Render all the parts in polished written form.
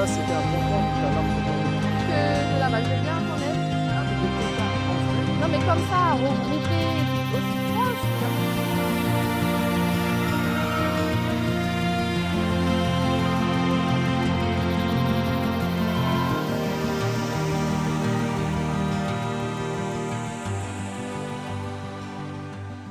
là, c'était un bonbon, donc t'as largement Que là-bas, je veux bien qu'on aide. Un peu plus que ça. en vrai. Non, mais comme ça, regroupé aussi proche, j'avoue.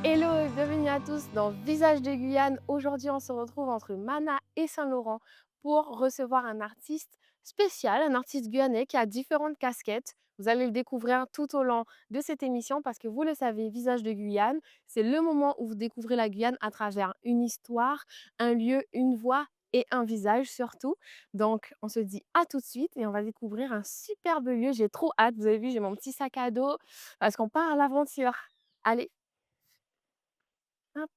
Hello et bienvenue à tous dans Visage de Guyane. Aujourd'hui, on se retrouve entre Mana et Saint-Laurent pour recevoir un artiste spécial, un artiste guyanais qui a différentes casquettes. Vous allez le découvrir tout au long de cette émission parce que vous le savez, Visage de Guyane, c'est le moment où vous découvrez la Guyane à travers une histoire, un lieu, une voix et un visage surtout. Donc, on se dit à tout de suite et on va découvrir un superbe lieu. J'ai trop hâte. Vous avez vu, j'ai mon petit sac à dos parce qu'on part à l'aventure. Allez, hop.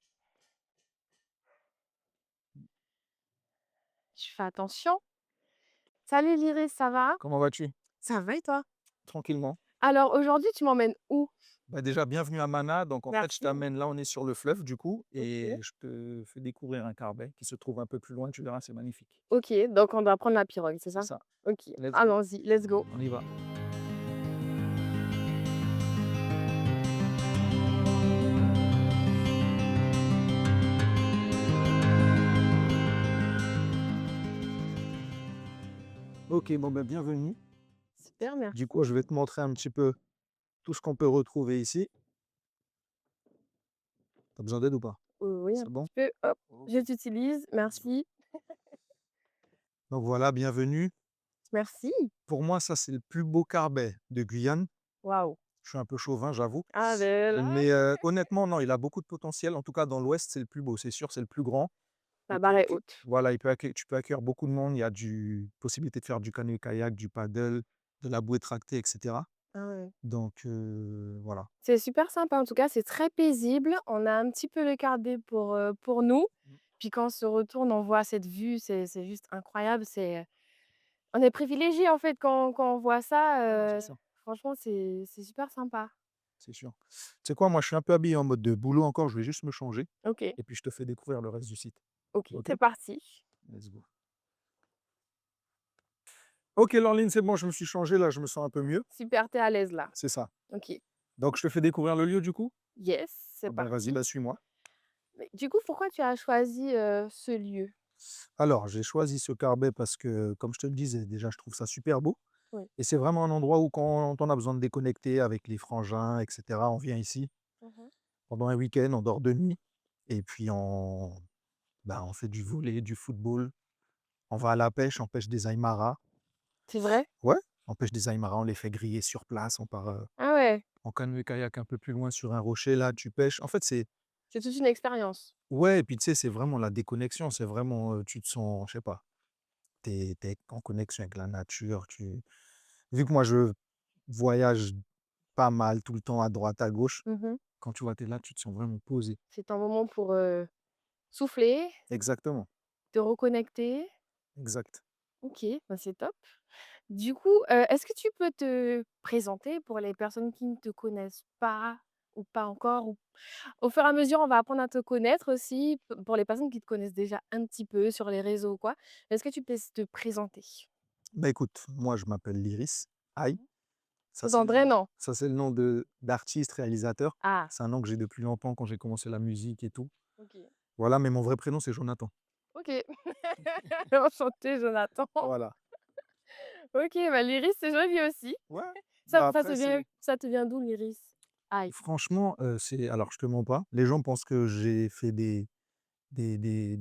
Je fais attention. Salut l'Iris, ça va? Comment vas-tu? Ça va et toi? Tranquillement. Alors aujourd'hui, tu m'emmènes où? Bah, déjà, bienvenue à Mana. Donc, en fait, je Merci. t'amène là, on est sur le fleuve, du coup, et OK. je te fais découvrir un carbet qui se trouve un peu plus loin. Tu verras, c'est magnifique. OK, donc on doit prendre la pirogue, c'est C'est ça? ça. OK, Let's go. allons-y, let's go. On y va. Ok, bon, ben, bienvenue. Super, merci. Du coup, je vais te montrer un petit peu tout ce qu'on peut retrouver ici. T'as besoin d'aide ou pas? Oui, un C'est bon? petit peu. Hop, Ok. je t'utilise. Let's go. Merci. Donc voilà, bienvenue. Merci. Pour moi, ça, c'est le plus beau carbet de Guyane. Waouh. Je suis un peu chauvin, j'avoue. Ah ben là, Mais honnêtement, non, il a beaucoup de potentiel. En tout cas, dans l'Ouest, c'est le plus beau, c'est sûr, c'est le plus grand. la barre est haute. Voilà, tu peux accueillir beaucoup de monde. Il y a du possibilité de faire du canoë-kayak, du paddle, de la bouée tractée, etc. Ah ouais. Donc voilà. C'est super sympa en tout cas, c'est très paisible. On a un petit peu le cardé pour nous. Mmh. Puis quand on se retourne, on voit cette vue, c'est juste incroyable. On est privilégié en fait quand on voit ça. C'est ça, Franchement, c'est super sympa. c'est sûr. Tu sais quoi, moi, je suis un peu habillé en mode de boulot encore. Je vais juste me changer OK, et puis je te fais découvrir le reste du site. OK, Ok? c'est parti. Let's go. Ok, Laureline, c'est bon, je me suis changé là, je me sens un peu mieux. Super, tu es à l'aise là. C'est ça. OK. Donc, je te fais découvrir le lieu du coup? Yes, c'est Ah ben, vas-y, parti. bah, suis-moi. Mais du coup, pourquoi tu as choisi, ce lieu? Alors, j'ai choisi ce carbet parce que, comme je te le disais, déjà, je trouve ça super beau. Oui. Et c'est vraiment un endroit où, quand on a besoin de déconnecter avec les frangins, etc., on vient ici Mmh. pendant un week-end, on dort de nuit. Et puis, on fait du volley, du football. On va à la pêche, on pêche des aïmaras. C'est vrai? Ouais, on pêche des aïmaras, on les fait griller sur place. On part Ah ouais, en canoë-kayak un peu plus loin sur un rocher. Là, tu pêches. En fait, c'est. c'est toute une expérience. Ouais, et puis tu sais, c'est vraiment la déconnexion. C'est vraiment, tu te sens, je sais pas, t'es en connexion avec la nature. Vu que moi, je voyage pas mal tout le temps à droite, à gauche, Mmh. quand tu vois, tu es là, tu te sens vraiment posé. C'est un moment pour, souffler, Exactement, te reconnecter. exact. OK, bah, c'est top. Du coup, est-ce que tu peux te présenter pour les personnes qui ne te connaissent pas ou pas encore? Ou au fur et à mesure, on va apprendre à te connaître aussi, p pour les personnes qui te connaissent déjà un petit peu sur les réseaux ou quoi. Est-ce que tu peux te présenter? Bah, écoute, moi, je m'appelle Lyris Aïe. Ça, c'est Ton le vrai nom nom? ça, c'est le nom de d'artiste, réalisateur. Ah, C'est un nom que j'ai depuis longtemps quand j'ai commencé la musique et tout. OK. Voilà, mais mon vrai prénom, c'est Jonathan. OK. Enchanté Jonathan. Voilà. OK, bah, l'iris, c'est joli aussi. Ouais, Ça bah, ça après, te vient c'est ça te vient d'où l'iris? Aïe. franchement, c'est alors je te mens pas, les gens pensent que j'ai fait des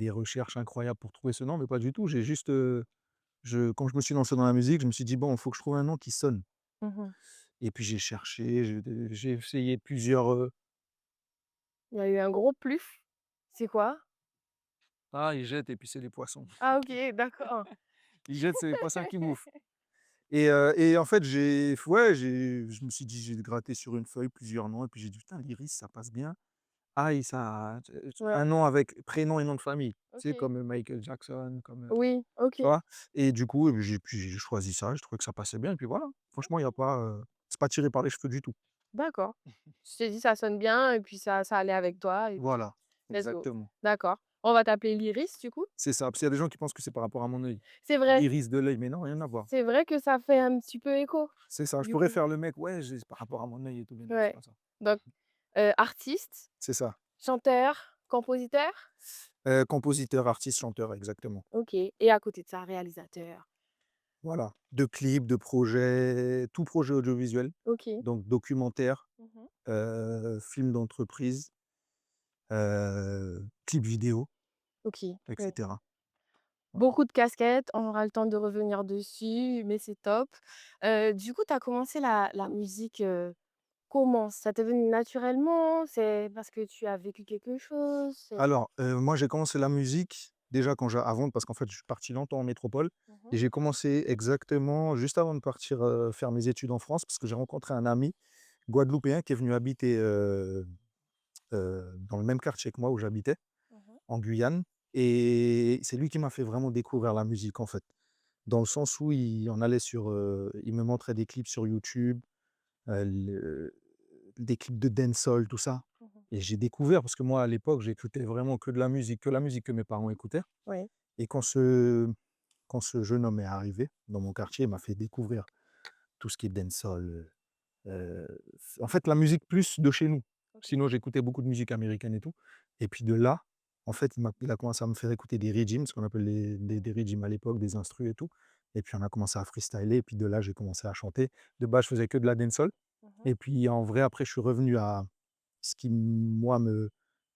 recherches incroyables pour trouver ce nom, mais pas du tout. J'ai juste, quand je me suis lancé dans la musique, je me suis dit: «Bon, il faut que je trouve un nom qui sonne». Mmh. Et puis j'ai cherché, j'ai essayé plusieurs, Il y a eu un gros pluf. C'est quoi? ils jettent et puis c'est les poissons. Ah OK, d'accord. Ils jettent, c'est les poissons qui bouffent. Et en fait, je me suis dit: «J'ai gratté sur une feuille plusieurs noms» et puis j'ai dit: «Putain, l'iris, ça passe bien». Ça Ouais, un nom avec prénom et nom de famille, tu sais, OK. comme, Michael Jackson, comme, Oui, tu OK, vois? Et du coup, j'ai choisi ça, je trouvais que ça passait bien et puis voilà. Franchement, il y a pas, c'est pas tiré par les cheveux du tout. d'accord. Tu t'es dit: «Ça sonne bien» et puis ça allait avec toi et puis Voilà, let's go. exactement. D'accord. On va t'appeler l'Iris, du coup? C'est ça, parce qu'il y a des gens qui pensent que c'est par rapport à mon œil. C'est vrai, L'iris de l'œil, mais non, rien à voir. c'est vrai que ça fait un petit peu écho, C'est ça, je du pourrais coup. faire le mec: «Ouais, j'ai c'est par rapport à mon œil et tout», mais non, c'est Ouais. pas ça. Donc, artiste, C'est ça. chanteur, compositeur? Compositeur, artiste, chanteur, exactement. OK, et à côté de ça, réalisateur? Voilà. De clips, de projets, tout projet audiovisuel, OK. donc documentaire, Mmh. film d'entreprise, clip vidéo OK, et ouais. cetera. Voilà. Beaucoup de casquettes, on aura le temps de revenir dessus, mais c'est top. Du coup, tu as commencé la musique, comment? Ça t'est venu naturellement? C'est parce que tu as vécu quelque chose? C'est Alors, moi, j'ai commencé la musique déjà quand j'a avant parce qu'en fait, je suis parti longtemps en métropole mmh et j'ai commencé exactement juste avant de partir, faire mes études en France parce que j'ai rencontré un ami guadeloupéen qui est venu habiter, dans le même quartier que moi où j'habitais, Mmh. en Guyane et c'est lui qui m'a fait vraiment découvrir la musique, en fait. Dans le sens où il me montrait des clips sur YouTube, le des clips de dancehall, tout ça Mmh. et j'ai découvert parce que moi, à l'époque, j'écoutais vraiment que de la musique, que la musique que mes parents écoutaient Oui. et quand ce jeune homme est arrivé dans mon quartier, il m'a fait découvrir tout ce qui est dancehall, en fait, la musique plus de chez nous. OK. Sinon, j'écoutais beaucoup de musique américaine et tout et puis de là, en fait, il a commencé à me faire écouter des rhythms, ce qu'on appelle des rhythms à l'époque, des instrus et tout et puis on a commencé à freestyler et puis de là, j'ai commencé à chanter. De base, je faisais que de la dancehall Mmh. et puis en vrai, après, je suis revenu à ce qui, moi, me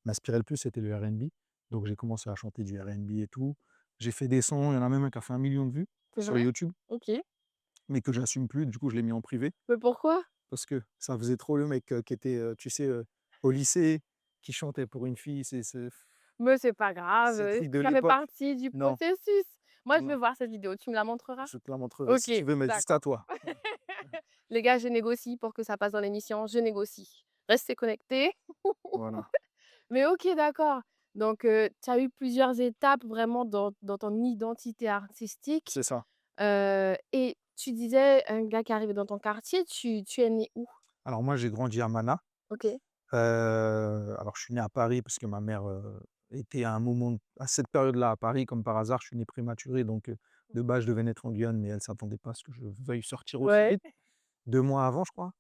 m'inspirait le plus, c'était le R&B. Donc j'ai commencé à chanter du R&B et tout. J'ai fait des sons, il y en a même un qui a fait 1 million de vues C'est sur vrai? YouTube, OK. mais que j'assume plus, du coup, je l'ai mis en privé. Mais pourquoi? Parce que ça faisait trop le mec, qui était, tu sais, au lycée, qui chantait pour une fille, c'est Mais c'est pas grave, ces trucs de ça fait l'époque. partie du Non, processus. Moi, je veux non, voir cette vidéo, tu me la montreras? je te la montrerai OK, si tu veux, mais juste à d'accord. toi. Ouais. Les gars, je négocie pour que ça passe dans l'émission, je négocie. Restez connectés. Voilà, Mais OK, d'accord. Donc, tu as eu plusieurs étapes vraiment dans ton identité artistique, c'est ça. et tu disais un gars qui est arrivé dans ton quartier, tu es né où? Alors moi, j'ai grandi à Mana. OK. Alors je suis né à Paris parce que ma mère, était à un moment à cette période-là à Paris comme par hasard. Je suis né prématuré donc de Mmh. base, je devais naître en Guyane, mais elle s'attendait pas à ce que je veuille sortir aussi Ouais. vite. 2 mois avant, je crois.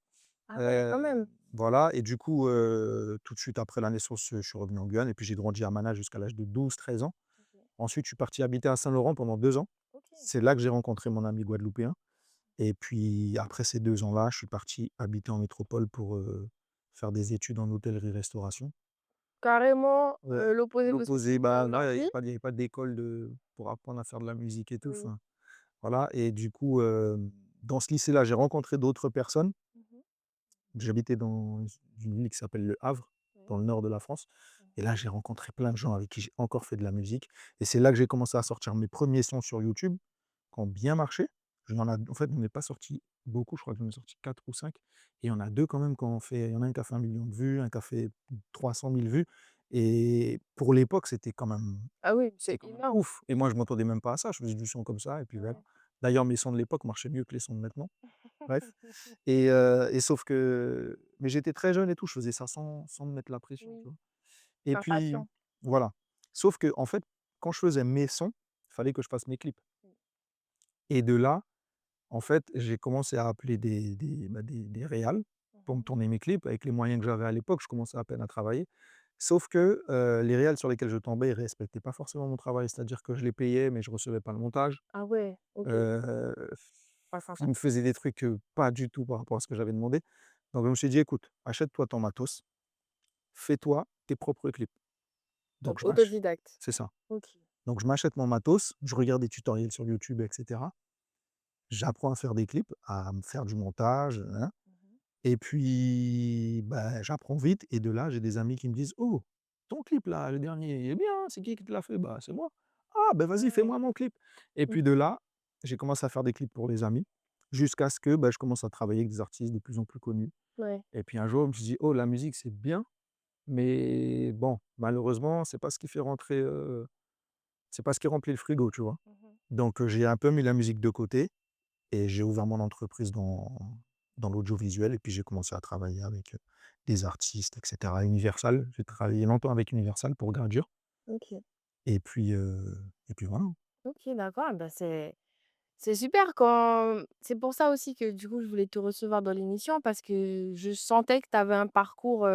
Ah ouais, Heu, quand même. voilà et du coup, tout de suite après la naissance, je suis revenu en Guyane et puis j'ai grandi à Mana jusqu'à l'âge de 12 13 ans. OK. Ensuite, je suis parti habiter à Saint-Laurent pendant 2 ans. OK. C'est là que j'ai rencontré mon ami guadeloupéen et puis après ces 2 ans-là, je suis parti habiter en métropole pour, faire des études en hôtellerie-restauration. Carrément, Ouais, l'opposé de ce que tu l'opposé, fais bah, là, aujourd'hui? il y avait pas d'école de pour apprendre à faire de la musique et tout, Oui. enfin, voilà et du coup, dans ce lycée-là, j'ai rencontré d'autres personnes. Mmh. J'habitais dans une ville qui s'appelle Le Havre, Ouais. dans le nord de la France et Mmh. là, j'ai rencontré plein de gens avec qui j'ai encore fait de la musique et c'est là que j'ai commencé à sortir mes premiers sons sur YouTube, qui ont bien marché. En fait, j'en ai pas sorti beaucoup, je crois que j'en ai sorti 4 ou 5 et il y en a 2 quand même qui ont fait il y en a un qui a fait 1 million de vues, un qui a fait 300 000 vues et pour l'époque, Ah oui, c'était c'est quand même énorme. ouf et moi, je m'attendais même pas à ça. Je faisais du son comme ça et puis voilà. Ouais. D'ailleurs, mes sons de l'époque marchaient mieux que les sons de maintenant. Bref et sauf que mais j'étais très jeune et tout, je faisais ça sans me mettre la pression, tu Oui, vois? Et par puis passion. voilà. Sauf que en fait, quand je faisais mes sons, il fallait que je fasse mes clips Mmh. et de là, en fait, j'ai commencé à appeler des réals pour me Mmh. tourner mes clips avec les moyens que j'avais à l'époque, je commençais à peine à travailler. Sauf que, les réals sur lesquels je tombais, ils respectaient pas forcément mon travail, c'est-à-dire que je les payais, mais je recevais pas le montage. Ah ouais, OK. Heu, Pas ils sympa. me faisaient des trucs, pas du tout par rapport à ce que j'avais demandé. Donc je me suis dit: «Écoute, achète-toi ton matos, fais-toi tes propres clips». Donc Donc je m'ach autodidacte. C'est ça. OK. Donc je m'achète mon matos, je regarde des tutoriels sur YouTube et cetera. J'apprends à faire des clips, à me faire du montage, Mmh. et puis, bah, j'apprends vite et de là, j'ai des amis qui me disent: «Oh, ton clip là, le dernier, il est bien, c'est qui te l'a fait?» «Bah, c'est moi». «Ah, ben vas-y, Ouais. fais-moi mon clip» et Mmh. puis de là, j'ai commencé à faire des clips pour les amis, jusqu'à ce que, bah, je commence à travailler avec des artistes de plus en plus connus Ouais. et puis un jour, je me suis dit: «Oh, la musique, c'est bien, mais bon, malheureusement, c'est pas ce qui remplit le frigo», tu vois? Mmh. Donc j'ai un peu mis la musique de côté et j'ai ouvert mon entreprise dans l'audiovisuel et puis j'ai commencé à travailler avec, des artistes et cetera. Universal, j'ai travaillé longtemps avec Universal pour Gradure OK. Et puis voilà. OK, d'accord, bah, c'est super quand c'est pour ça aussi que du coup, je voulais te recevoir dans l'émission parce que je sentais que tu avais un parcours,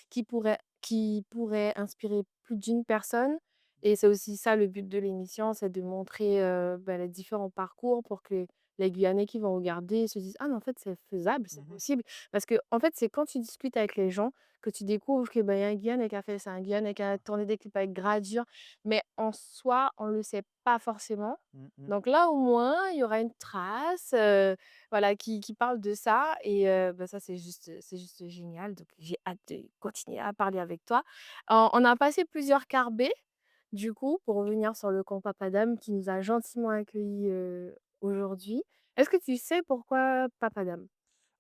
qui pourrait inspirer plus d'une personne et c'est aussi ça le but de l'émission, c'est de montrer, bah, les différents parcours pour que les Guyanais qui vont regarder se disent: «Ah mais en fait, c'est faisable, c'est Mmh. possible». Parce que en fait, c'est quand tu discutes avec les gens que tu découvres que, bah, il y a un Guyanais qui a fait ça, un Guyanais qui a tourné des clips avec Gradure, mais en soi, on le sait pas forcément. Mmh mh. Donc là, au moins, il y aura une trace, voilà, qui parle de ça et bah, ça, c'est juste génial. Donc j'ai hâte de continuer à parler avec toi. On a passé plusieurs carbets, du coup, pour revenir sur le camp Papadam qui nous a gentiment accueillis, aujourd'hui. Est-ce que tu sais pourquoi Papadam?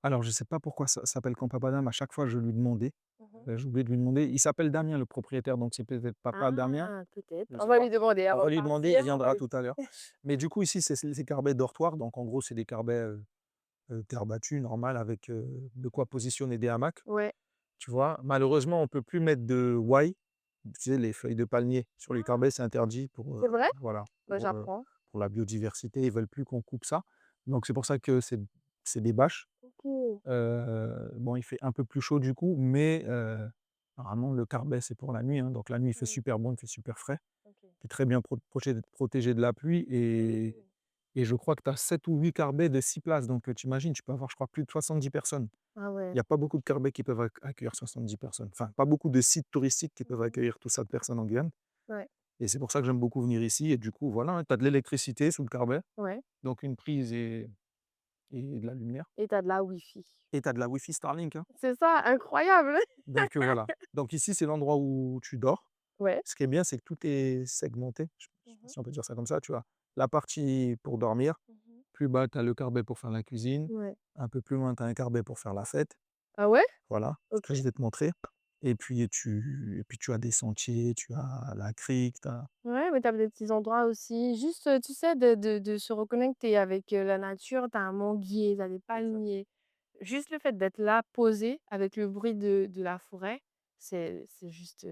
Alors je sais pas pourquoi ça s'appelle Camp Papadam, à chaque fois je lui demandais, Mmh. j'ai oublié de lui demander. Il s'appelle Damien le propriétaire, donc c'est peut-être Papa Damien, Ah, peut-être. je On sais va pas. lui demander On avant va de lui demander, il partir. viendra tout à l'heure. Mais du coup ici c'est carbets dortoirs, donc en gros c'est des carbets, terre battue normales avec, de quoi positionner des hamacs, Ouais. tu vois? Malheureusement on peut plus mettre de why, tu sais les feuilles de palmier sur les Ah! carbets, c'est interdit pour, C'est vrai? voilà, Bah, j'apprends. pour la biodiversité, ils veulent plus qu'on coupe ça. Donc c'est pour ça que c'est des bâches. OK. Bon, il fait un peu plus chaud du coup, mais normalement le carbet c'est pour la nuit, hein, donc la nuit il fait Mmh. super bon, il fait super frais. OK. Tu es très bien protégé de la pluie Mmh. et je crois que tu as 7 ou 8 carbets de 6 places, donc tu imagines, tu peux avoir je crois plus de 70 personnes. Ah Il ouais. y a pas beaucoup de carbets qui peuvent accueillir 70 personnes, enfin pas beaucoup de sites touristiques qui peuvent Mmh. accueillir tout ça de personnes en Guyane, Ouais. et c'est pour ça que j'aime beaucoup venir ici et du coup voilà, hein, tu as de l'électricité sous le carbet, Ouais donc une prise et de la lumière, et tu as de la Wi-Fi. et tu as de la Wi-Fi Starlink, hein. C'est ça, incroyable! Donc voilà. Donc ici, c'est l'endroit où tu dors. Ouais. Ce qui est bien, c'est que tout est segmenté. Je sais pas Mmh. si on peut dire ça comme ça, tu vois? La partie pour dormir, Mmh. plus bas, tu as le carbet pour faire la cuisine, Ouais. un peu plus loin, tu as un carbet pour faire la fête. Ah ouais? Voilà, OK. ça je vais te montrer, et puis tu as des sentiers, tu as la crique, tu as Ouais, mais tu as des petits endroits aussi, juste, tu sais, de se reconnecter avec, la nature. Tu as un manguier, tu as des exact. palmiers. Juste le fait d'être là, posé, avec le bruit de la forêt, c'est juste,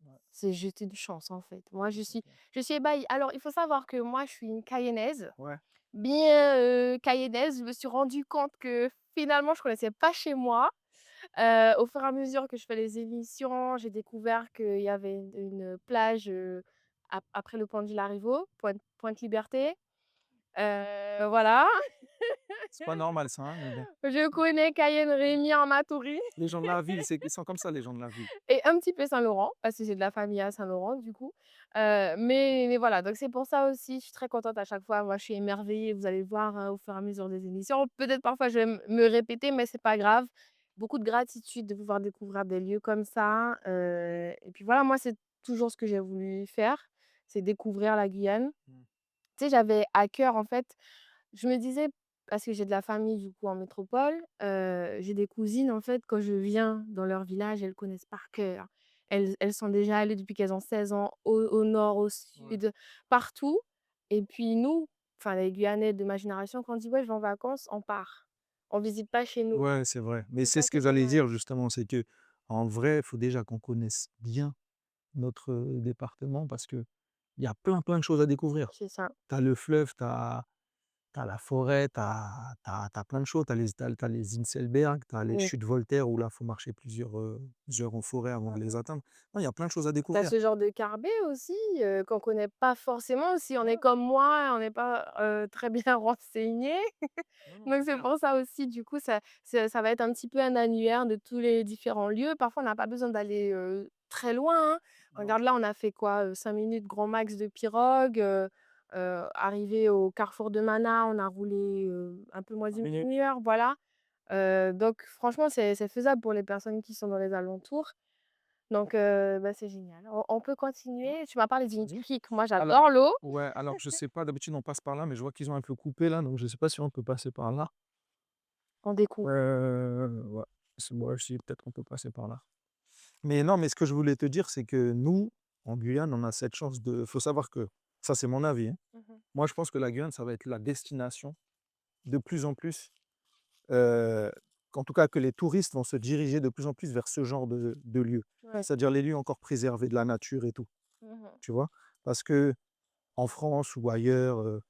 Ouais, c'est juste une chance, en fait. Moi, je c'est suis clair. je suis ébahie. Alors, il faut savoir que moi, je suis une cayennaise, Ouais, bien, cayennaise. Je me suis rendue compte que, finalement, je connaissais pas chez moi. Au fur et à mesure que je fais les émissions, j'ai découvert qu'il y avait une plage, après le pont du Larivot, Pointe Liberté. Voilà. c'est pas normal ça, hein, mais bon. Je connais Cayenne, Rémy, Amatouri Les gens de la ville, ils sont comme ça les gens de la ville. et un petit peu Saint-Laurent, parce que j'ai de la famille à Saint-Laurent, du coup. Mais voilà, donc c'est pour ça aussi, je suis très contente à chaque fois. Moi, je suis émerveillée, vous allez voir, au fur et à mesure des émissions. Peut-être parfois je vais me répéter, mais c'est pas grave. Beaucoup de gratitude de pouvoir découvrir des lieux comme ça, et puis voilà, moi, c'est toujours ce que j'ai voulu faire, c'est découvrir la Guyane. Mmh. Tu sais, j'avais à cœur, en fait, je me disais parce que j'ai de la famille, du coup, en métropole, j'ai des cousines, en fait, quand je viens dans leur village, elles connaissent par cœur. Elles sont déjà allées depuis qu'elles ont 16 ans, au nord, au Ouais. sud, partout, et puis nous, enfin, les Guyanais de ma génération, quand on dit: «Ouais, je vais en vacances», on part. On visite pas chez nous. Ouais, c'est vrai. Mais Et c'est ça, ce que c'est j'allais dommage. dire justement, c'est que en vrai, il faut déjà qu'on connaisse bien notre, département parce qu'il y a plein, plein de choses à découvrir. C'est ça. Tu as le fleuve, tu as la forêt, tu as plein de choses. Tu as les Inselberg, tu as les Oui. chutes Voltaire où là, il faut marcher plusieurs, heures en forêt avant de Mmh les mh. atteindre. Non, il y a plein de choses à Tu as découvrir. ce genre de carbet aussi, qu'on connaît pas forcément si on est Ouais, comme moi, on n'est pas, très bien renseigné. non, non, Donc c'est c'est clair. pour ça aussi, du coup, ça va être un petit peu un annuaire de tous les différents lieux. Parfois, on n'a pas besoin d'aller, très loin, hein. Non, Regarde là, on a fait quoi? 5 minutes grand max de pirogue, arrivé au carrefour de Mana, on a roulé, un peu moins 5 d'une minutes. heure, voilà. Donc franchement, c'est faisable pour les personnes qui sont dans les alentours. Donc bah, c'est génial. On peut Ouais, continuer. Tu m'as parlé d'une vas-y. crique. Moi, Alors j'adore l'eau. ouais, alors je sais pas, d'habitude on passe par là, mais je vois qu'ils ont un peu coupé là, donc je sais pas si on peut passer par là. On découvre. Ouais, c'est moi si, peut-être qu'on peut passer par là. Mais non, mais ce que je voulais te dire, c'est que nous, en Guyane, on a cette chance de faut savoir que ça, c'est mon avis, hein. Mmh. Moi, je pense que la Guyane, ça va être la destination de plus en plus, heu, qu'en tout cas que les touristes vont se diriger de plus en plus vers ce genre de lieux. Ouais. C'est-à-dire les lieux encore préservés de la nature et tout, Mmh. tu vois? Parce que en France ou ailleurs,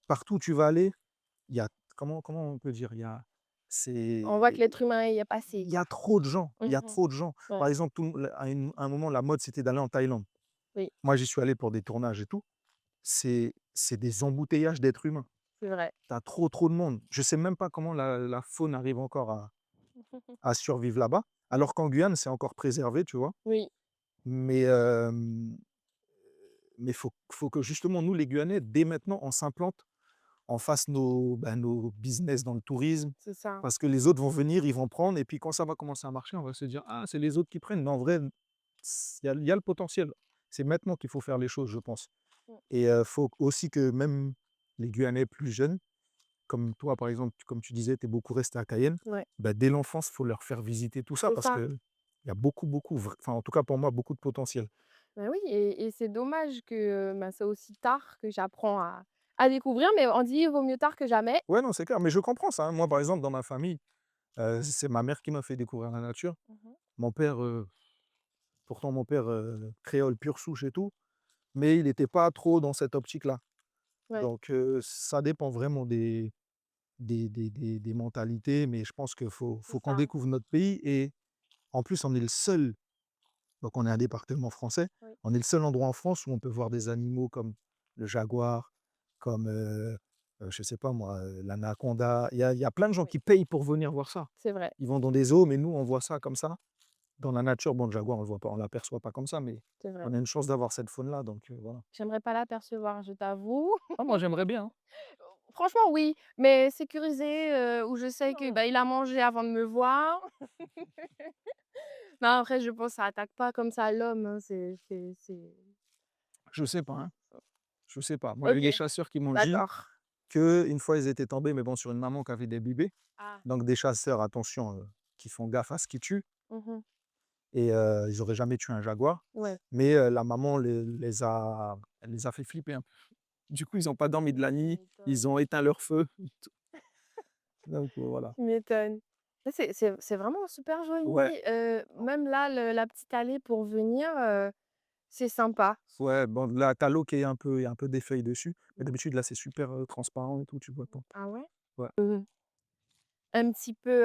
partout où tu vas aller, il y a comment on peut dire? On voit que C'est l'être humain y est passé, il y a quoi. trop de gens, il y a Mmh. trop de gens. Par Ouais, exemple, à un moment, la mode, c'était d'aller en Thaïlande. oui, Moi, j'y suis allé pour des tournages et tout. C'est des embouteillages d'êtres humains. c'est vrai. Tu as trop, trop de monde. Je sais même pas comment la faune arrive encore à survivre là-bas, alors qu'en Guyane, c'est encore préservé, tu vois? Oui, Mais faut que justement nous, les Guyanais, dès maintenant, on s'implante, on fasse nos business dans le tourisme, c'est ça. parce que les autres vont venir, ils vont prendre et puis quand ça va commencer à marcher, on va se dire: «Ah, c'est les autres qui prennent». Mais en vrai, il y a le potentiel. C'est maintenant qu'il faut faire les choses, je pense. Mmh, Et faut aussi que même les Guyanais plus jeunes, comme toi, par exemple, comme tu disais, tu es beaucoup resté à Cayenne, ouais, bah, dès l'enfance, il faut leur faire visiter tout ça c'est parce ça. qu'il y a beaucoup, beaucoup, enfin, en tout cas pour moi, beaucoup de potentiel. Bah, oui et c'est dommage que, bah, c'est aussi tard que j'apprends à découvrir, mais on dit: «Il vaut mieux tard que jamais». Ouais, non, c'est clair, mais je comprends ça, hein. Moi, par exemple, dans ma famille, c'est ma mère qui m'a fait découvrir la nature. Mmh. Mon père, pourtant mon père, créole pure souche et tout, mais il n'était pas trop dans cette optique-là. Ouais, Donc ça dépend vraiment des mentalités, mais je pense qu'il c'est faut qu'on ça. découvre notre pays et en plus, on est le seul, donc on est un département français, Oui, on est le seul endroit en France où on peut voir des animaux comme le jaguar, comme, je sais pas moi, l'anaconda. Il y a plein de gens oui, qui payent pour venir voir ça. c'est vrai, Ils vont dans des zoos, mais nous, on voit ça comme ça. Dans la nature, bon, le jaguar, on le voit pas, on l'aperçoit pas comme ça, mais c'est vrai. on a une chance d'avoir cette faune-là, donc voilà. J'aimerais pas l'apercevoir, je t'avoue. Ah, moi, j'aimerais bien, hein. Franchement, oui, mais sécurisé, où je sais que, Non. bah, il a mangé avant de me voir. Non, après, je pense que ça attaque pas comme ça l'homme, hein, c'est Je sais pas, hein, je sais pas. Moi, il y a eu des OK, chasseurs qui m'ont dit d'accord. qu'une fois, ils étaient tombés, mais bon, sur une maman qui avait des bébés. Ah. Donc des chasseurs, attention, qui font gaffe à ce qu'ils tuent Mmh. et ils auraient jamais tué un jaguar. Ouais. Mais la maman elle les a fait flipper un peu. Du coup, ils ont pas dormi de la Tu nuit, ils m'étonnes, ont éteint leur feu. Donc voilà. tu m'étonnes. Mais c'est vraiment super joli, Ouais, même là, la petite allée pour venir, c'est sympa. ouais, bon, là, tu l'eau qui est un peu il y a un peu des feuilles dessus, mais d'habitude, là, c'est super, transparent et tout, tu vois pas. Ah ouais? Ouais. Mmh. Un petit peu,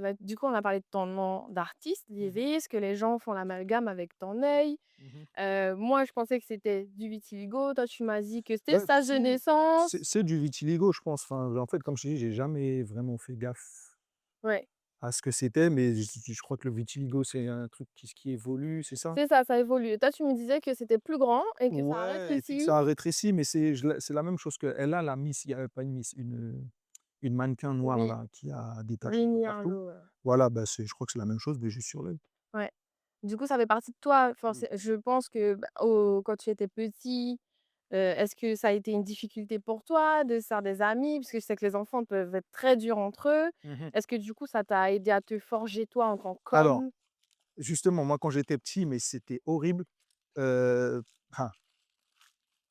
bah, du coup, on a parlé de ton nom d'artiste, Mmh. Liris, que les gens font l'amalgame avec ton œil. Mmh. Moi, je pensais que c'était du vitiligo. Toi, tu m'as dit que c'était Bah, stage de naissance. c'est du vitiligo, je pense. Enfin, en fait, comme je t'ai dit, j'ai jamais vraiment fait gaffe Ouais, à ce que c'était, mais je crois que le vitiligo, c'est un truc qui évolue, c'est ça? c'est ça, ça évolue. Et toi, tu me disais que c'était plus grand et que ça a Ouais et puis que rétréci. ça a rétréci, mais c'est la même chose qu'elle a la Miss, il y a pas une Miss, une mannequin noire Oui, là, qui a des taches un peu Winnie partout. Harlow, Voilà, bah, je crois que c'est la même chose, mais juste sur l'œil. ouais. Du coup, ça fait partie de toi. Enfin, Mmh. je pense que, bah, quand tu étais petit, est-ce que ça a été une difficulté pour toi de se faire des amis? Parce que je sais que les enfants peuvent être très durs entre eux. Mmh. Est-ce que du coup, ça t'a aidé à te forger toi en tant Alors, qu'homme? justement, moi, quand j'étais petit, mais c'était horrible, heu, enfin,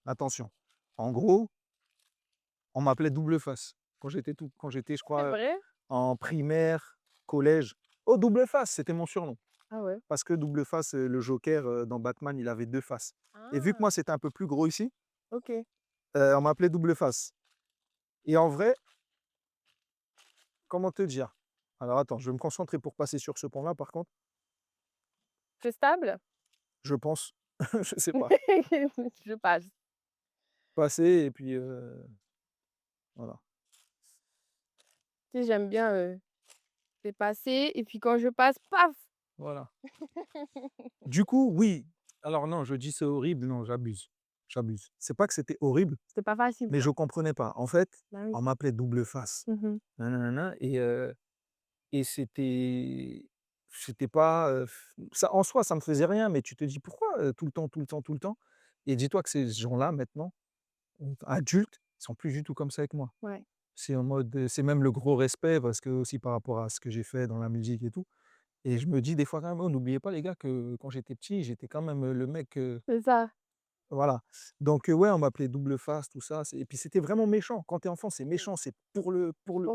attention. En gros, on m'appelait double face quand j'étais, je C'est crois, vrai? en primaire, collège. Oh, double face, c'était mon surnom. Ah ouais. Parce que double face, le Joker, dans Batman, il avait 2 faces et vu que moi, Ah! c'était un peu plus gros ici, OK. on m'appelait double face et en vrai, comment te dire? Alors attends, je vais me concentrer pour passer sur ce pont-là par contre, C'est stable? je pense. Je sais pas. Je passe. Passer et puis, voilà. Tu sais, j'aime bien, c'est passer et puis quand je passe, paf! Voilà. Du coup, oui, alors non, je dis: «C'est horrible», non, j'abuse, j'abuse. C'est pas que c'était horrible, C'est pas facile, mais quoi. je comprenais pas. En fait, Bah oui. on m'appelait double face, Mmh. nin nin nin nin et c'était pas, ça en soi, ça me faisait rien, mais tu te dis: «Pourquoi, tout le temps, tout le temps, tout le temps?» Et dis-toi que ces gens-là maintenant, adultes, ils sont plus du tout comme ça avec moi. Ouais, C'est en mode, c'est même le gros respect parce que aussi par rapport à ce que j'ai fait dans la musique et tout et je me dis des fois quand même: «Oh n'oubliez pas les gars que quand j'étais petit, j'étais quand même, le mec, c'est ça. voilà». Donc ouais, on m'appelait double face, tout ça, c'est et puis c'était vraiment méchant. Quand tu es enfant, c'est Oui. méchant, c'est Pour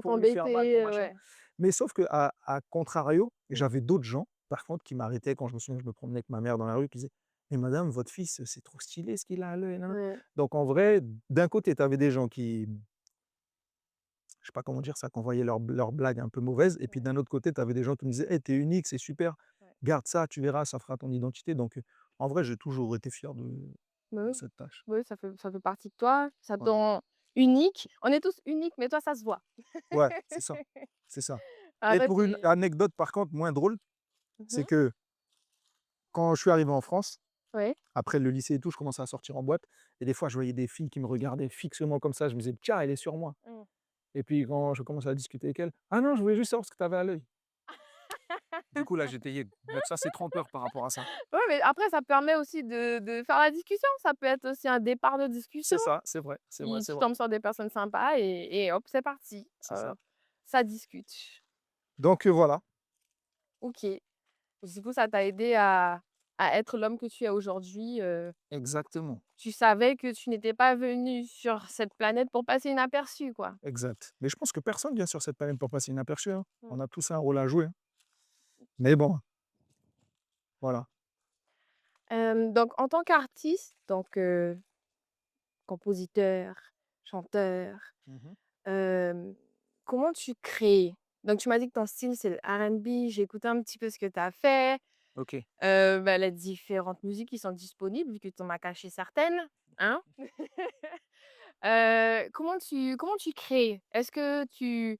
pour lui faire mal, pour t'embêter, machin. ouais. Mais sauf qu'à contrario, Mmh. j'avais d'autres gens, par contre, qui m'arrêtaient quand je me souviens, je me promenais avec ma mère dans la rue, qui disaient: «Mais madame, votre fils, c'est trop stylé ce qu'il a à l'œil, nin nin». Ouais, Donc en vrai, d'un côté, tu avais des gens qui, je sais pas comment dire ça, qui envoyaient leurs blagues un peu mauvaises et puis ouais, d'un autre côté, tu avais des gens qui me disaient: «Hey, tu unique, c'est super, ouais. garde ça, tu verras, ça fera ton identité». Donc en vrai, j'ai toujours été fier Bah, de oui, cette tâche. oui, ça fait partie de toi, ça te Voilà. rend unique. On est tous uniques, mais toi, ça se voit. Ouais, c'est ça, c'est ça. Et Après pour une tu anecdote par contre moins drôle, c'est mmh que quand je suis arrivé en France, ouais. après le lycée et tout, je commençais à sortir en boîte et des fois, je voyais des filles qui me regardaient fixement comme ça, je me disais: «Tiens, elle est sur moi». Mmh. Et puis quand je commençais à discuter avec elle: «Ah non, je voulais juste savoir ce que tu avais à l'œil». Du coup, là, j'étais yé. Même ça, c'est trompeur par rapport à ça. Ouais, mais après ça permet aussi de faire la discussion. Ça peut être aussi un départ de discussion. C'est ça, c'est vrai, c'est vrai, Puis c'est tu vrai. tombes sur des personnes sympas et hop, c'est parti. C'est ça. Ça discute. Donc voilà, OK. Du coup, ça t'a aidé à être l'homme que tu es aujourd'hui. exactement, Tu savais que tu n'étais pas venu sur cette planète pour passer inaperçu, quoi. exact. Mais je pense que personne vient sur cette planète pour passer inaperçu, hein. Mmh. On a tous un rôle à jouer, hein. Mais bon, voilà. Donc en tant qu'artiste, donc compositeur, chanteur, Mmh mh. hem, comment tu crées? Donc tu m'as dit que ton style, c'est le R&B. J'ai écouté un petit peu ce que tu as fait, OK. bah, les différentes musiques qui sont disponibles, vu que tu en as caché certaines, hein? Comment tu crées? Est-ce que tu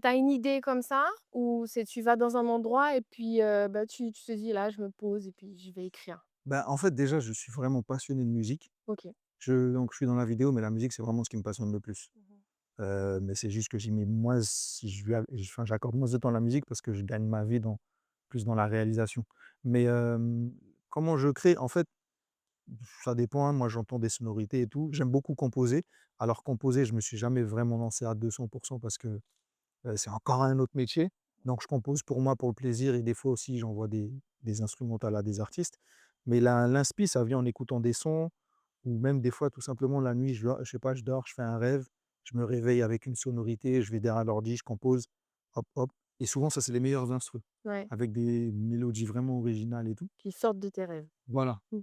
as une idée comme ça? Ou c'est tu vas dans un endroit et puis, bah, tu te dis: «Là, je me pose et puis je vais écrire». Bah, en fait, déjà, je suis vraiment passionné de musique. OK. Donc je suis dans la vidéo, mais la musique, c'est vraiment ce qui me passionne le plus. Mmh. Mais c'est juste que j'y mets moins si je lui a enfin, j'accorde moins de temps à la musique parce que je gagne ma vie dans la réalisation. Mais comment je crée? En fait, ça dépend, hein. Moi, j'entends des sonorités et tout. J'aime beaucoup composer. Alors composer, je me suis jamais vraiment lancé à 200 parce que, c'est encore un autre métier. Donc je compose pour moi, pour le plaisir et des fois aussi, j'envoie des instrumentales à des artistes. Mais l'inspi, ça vient en écoutant des sons ou même des fois, tout simplement, la nuit, je sais pas, je dors, je fais un rêve, je me réveille avec une sonorité, je vais derrière l'ordi, je compose, hop, hop. Et souvent, ça, c'est les meilleurs instrus, Ouais, avec des mélodies vraiment originales et tout. qui sortent de tes rêves. Voilà. Mmh.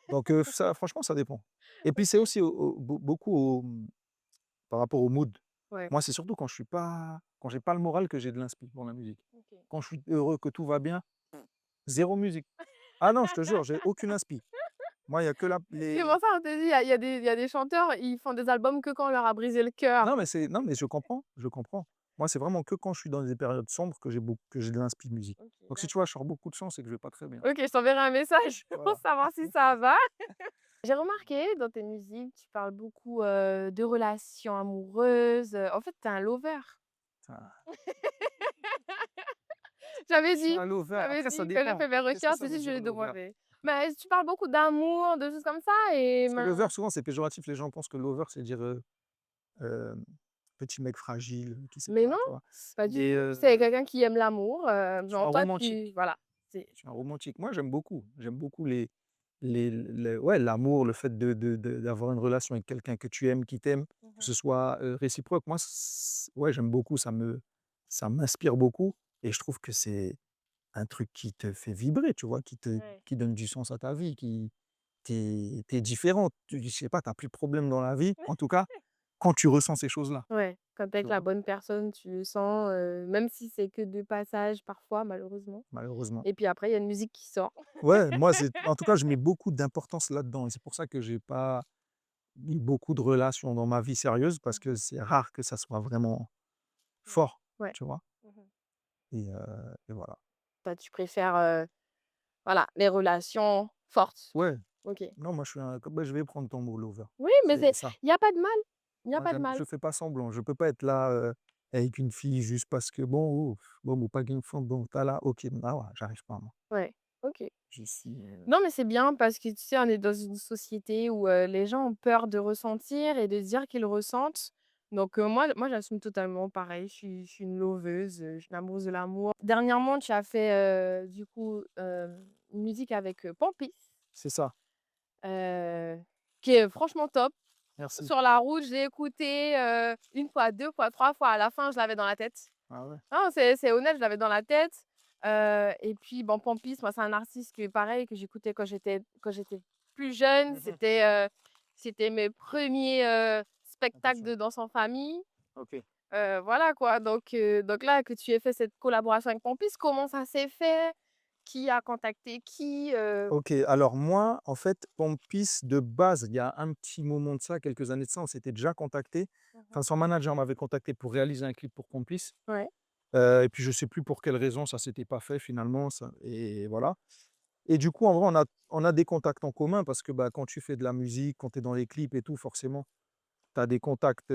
Donc ça, franchement, ça dépend. Et puis, c'est OK. aussi beaucoup par rapport au mood. Ouais. Moi, c'est surtout quand j'ai pas le moral que j'ai de l'inspi pour la musique. OK. Quand je suis heureux, que tout va bien, zéro musique. Ah non, je te jure, j'ai aucune inspi. Moi, il y a que la C'est les pour ça, on te dit, il y a des chanteurs, ils font des albums que quand on leur a brisé le cœur. non, mais je comprends, je comprends. Moi, c'est vraiment que quand je suis dans des périodes sombres que j'ai de l'inspi musique. OK, Donc si tu vois, d'accord. je sors beaucoup de chants, c'est que je vais pas très bien. OK, je t'enverrai un message pour Voilà. savoir si ça va. J'ai remarqué dans tes musiques, tu parles beaucoup, de relations amoureuses, en fait, tu es un lover. Enfin, J'avais je suis dit un lover. j'avais Après, ça dit que j'ai dépend. fait mes Qu'est-ce que recherches, ça tu veut sais, je dire lui ai lover? demandé. Mais tu parles beaucoup d'amour, de choses comme ça et Parce que ben lover, souvent, c'est péjoratif. Les gens pensent que lover, c'est dire, hem, petit mec fragile, qui sait mais pas, non, tu vois? pas du Mais tout. C'est quelqu'un qui aime l'amour, je suis un genre toi tu romantique. voilà, c'est Je suis un romantique. Moi, j'aime beaucoup. J'aime beaucoup ouais, l'amour, le fait d'avoir une relation avec quelqu'un que tu aimes, qui t'aime, que mmh ce soit, réciproque. Moi, ouais, j'aime beaucoup, ça m'inspire beaucoup et je trouve que c'est un truc qui te fait vibrer, tu vois? Ouais. Qui donne du sens à ta vie, tu es différent. Je sais pas, tu as plus de problèmes dans la vie, en tout cas, quand tu ressens ces choses-là, Ouais, quand tu es tu avec la vois? bonne personne, tu le sens, même si c'est que de passage parfois malheureusement Malheureusement. et puis après il y a une musique qui sort. Ouais, moi, c'est en tout cas, je mets beaucoup d'importance là-dedans et c'est pour ça que j'ai pas eu beaucoup de relations dans ma vie sérieuses parce que Mmh. c'est rare que ça soit vraiment Ouais. fort, Ouais. tu vois? Mmh. Et voilà. Toi, tu préfères, voilà, les relations fortes. Ouais, OK. non, moi, bah, je vais prendre ton mot lover. Oui, mais C'est ça. il y a pas de mal, il y a Moi, pas de mal. je fais pas semblant. Je peux pas être là, avec une fille juste parce que bon, bon, ou pas qu'une fois, bon, tu là, OK, ah ouais, j'arrive pas moi. Ouais, OK. Je suis, Non, mais c'est bien parce que, tu sais, on est dans une société où, les gens ont peur de ressentir et de dire qu'ils ressentent. Donc, moi, j'assume totalement pareil. Je suis une loveuse, je suis une amoureuse de l'amour. Dernièrement, tu as fait, du coup, une musique avec, Pampis, c'est ça. heu, qui est franchement top. Merci. Sur la route, je l'ai écouté, 1 fois, 2 fois, 3 fois. À la fin, je l'avais dans la tête. Ah ouais? Non, c'est honnête, je l'avais dans la tête. Et puis bon, Pampis, moi, c'est un artiste que pareil, que j'écoutais quand j'étais plus jeune. Mmh. C'était mes premiers spectacles Attention. de danse en famille. OK. Voilà quoi, donc là, que tu aies fait cette collaboration avec Pampis, comment ça s'est fait? Qui a contacté qui? OK, alors moi, en fait, Pompis, de base, il y a un petit moment de ça, quelques années de ça, on s'était déjà contacté. Mmh. Enfin, son manager m'avait contacté pour réaliser un clip pour Pompis. Ouais. Et puis je sais plus pour quelle raison ça s'était pas fait finalement, ça et voilà. Et du coup, en vrai, on a des contacts en commun parce que, bah, quand tu fais de la musique, quand tu es dans les clips et tout, forcément, tu as des contacts,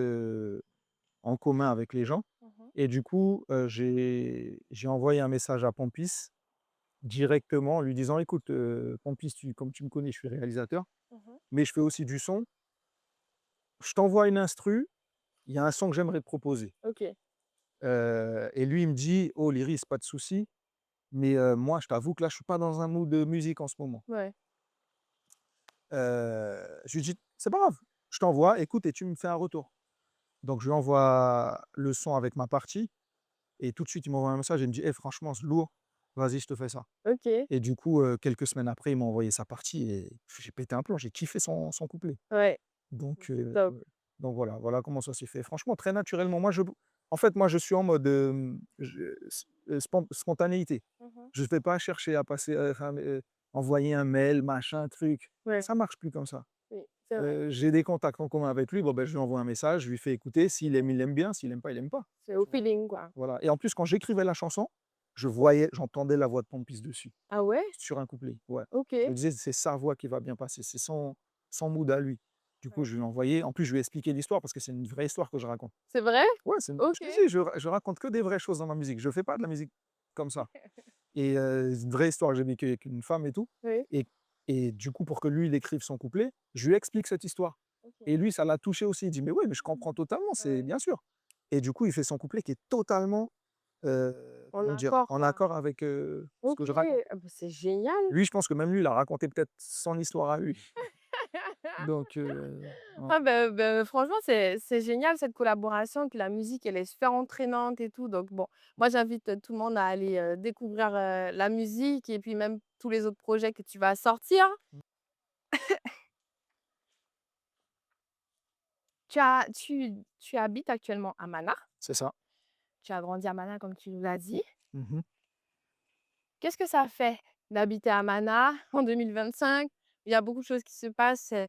en commun avec les gens. Mmh. Et du coup, j'ai envoyé un message à Pompis directement en lui disant: «Écoute, Pompis, comme tu me connais, je suis réalisateur, Mmh. mais je fais aussi du son. Je t'envoie une instru, il y a un son que j'aimerais te proposer». OK. Et lui, il me dit: «Oh Lyris, pas de souci, mais moi, je t'avoue que là, je suis pas dans un mood de musique en ce moment». Ouais. Je lui dis: «C'est pas grave, je t'envoie, écoute et tu me fais un retour». Donc je lui envoie le son avec ma partie et tout de suite, il m'envoie un message et il me dit: «Eh franchement, c'est lourd, vas-y, je te fais ça». OK. Et du coup, quelques semaines après, il m'a envoyé sa partie et j'ai pété un plomb, j'ai kiffé son couplet. Ouais. Donc Top. ouais, donc voilà comment ça s'est fait. Franchement, très naturellement. En fait, moi, je suis en mode, spontanéité. Mmh. Je ne vais pas chercher à passer, envoyer un mail, machin, truc. Ouais. Ça marche plus comme ça. Oui, c'est vrai. J'ai des contacts en commun avec lui, bon, ben, je lui envoie un message, je lui fais écouter. S'il aime, il aime bien. S'il aime pas, il aime pas. C'est au Tu vois? feeling, quoi. Voilà et en plus, quand j'écrivais la chanson, j'entendais la voix de Pompis dessus, Ah ouais? sur un couplet. Ouais. Je OK. me disais: «C'est sa voix qui va bien passer, c'est son mood à lui». Du coup, Ouais. je lui ai envoyé. En plus, je lui ai expliqué l'histoire parce que c'est une vraie histoire que je raconte. C'est vrai? Ouais, OK. je te dis, je raconte que des vraies choses dans ma musique. Je fais pas de la musique comme ça et c'est une vraie histoire que j'ai vécue avec une femme et tout Oui. et du coup, pour que lui, il écrive son couplet, je lui explique cette histoire OK. et lui, ça l'a touché aussi. Il dit: «Mais oui, mais je comprends Mmh. totalement, c'est Ouais. bien sûr» et du coup, il fait son couplet qui est totalement, En comment dire? accord, En quoi. accord avec, ce que OK. je raconte. Ah bah, c'est génial! Lui, je pense que même lui, il a raconté peut-être son histoire à lui. Donc ouais. Ah bah, franchement, c'est génial cette collaboration, que la musique, elle est super entraînante et tout. Donc bon, moi, j'invite tout le monde à aller découvrir la musique et puis même tous les autres projets que tu vas sortir. Tu habites actuellement à Mana. C'est ça. Tu as grandi à Mana, comme tu nous l'as dit. Mmh. Qu'est-ce que ça fait d'habiter à Mana en 2025? Il y a beaucoup de choses qui se passent, c'est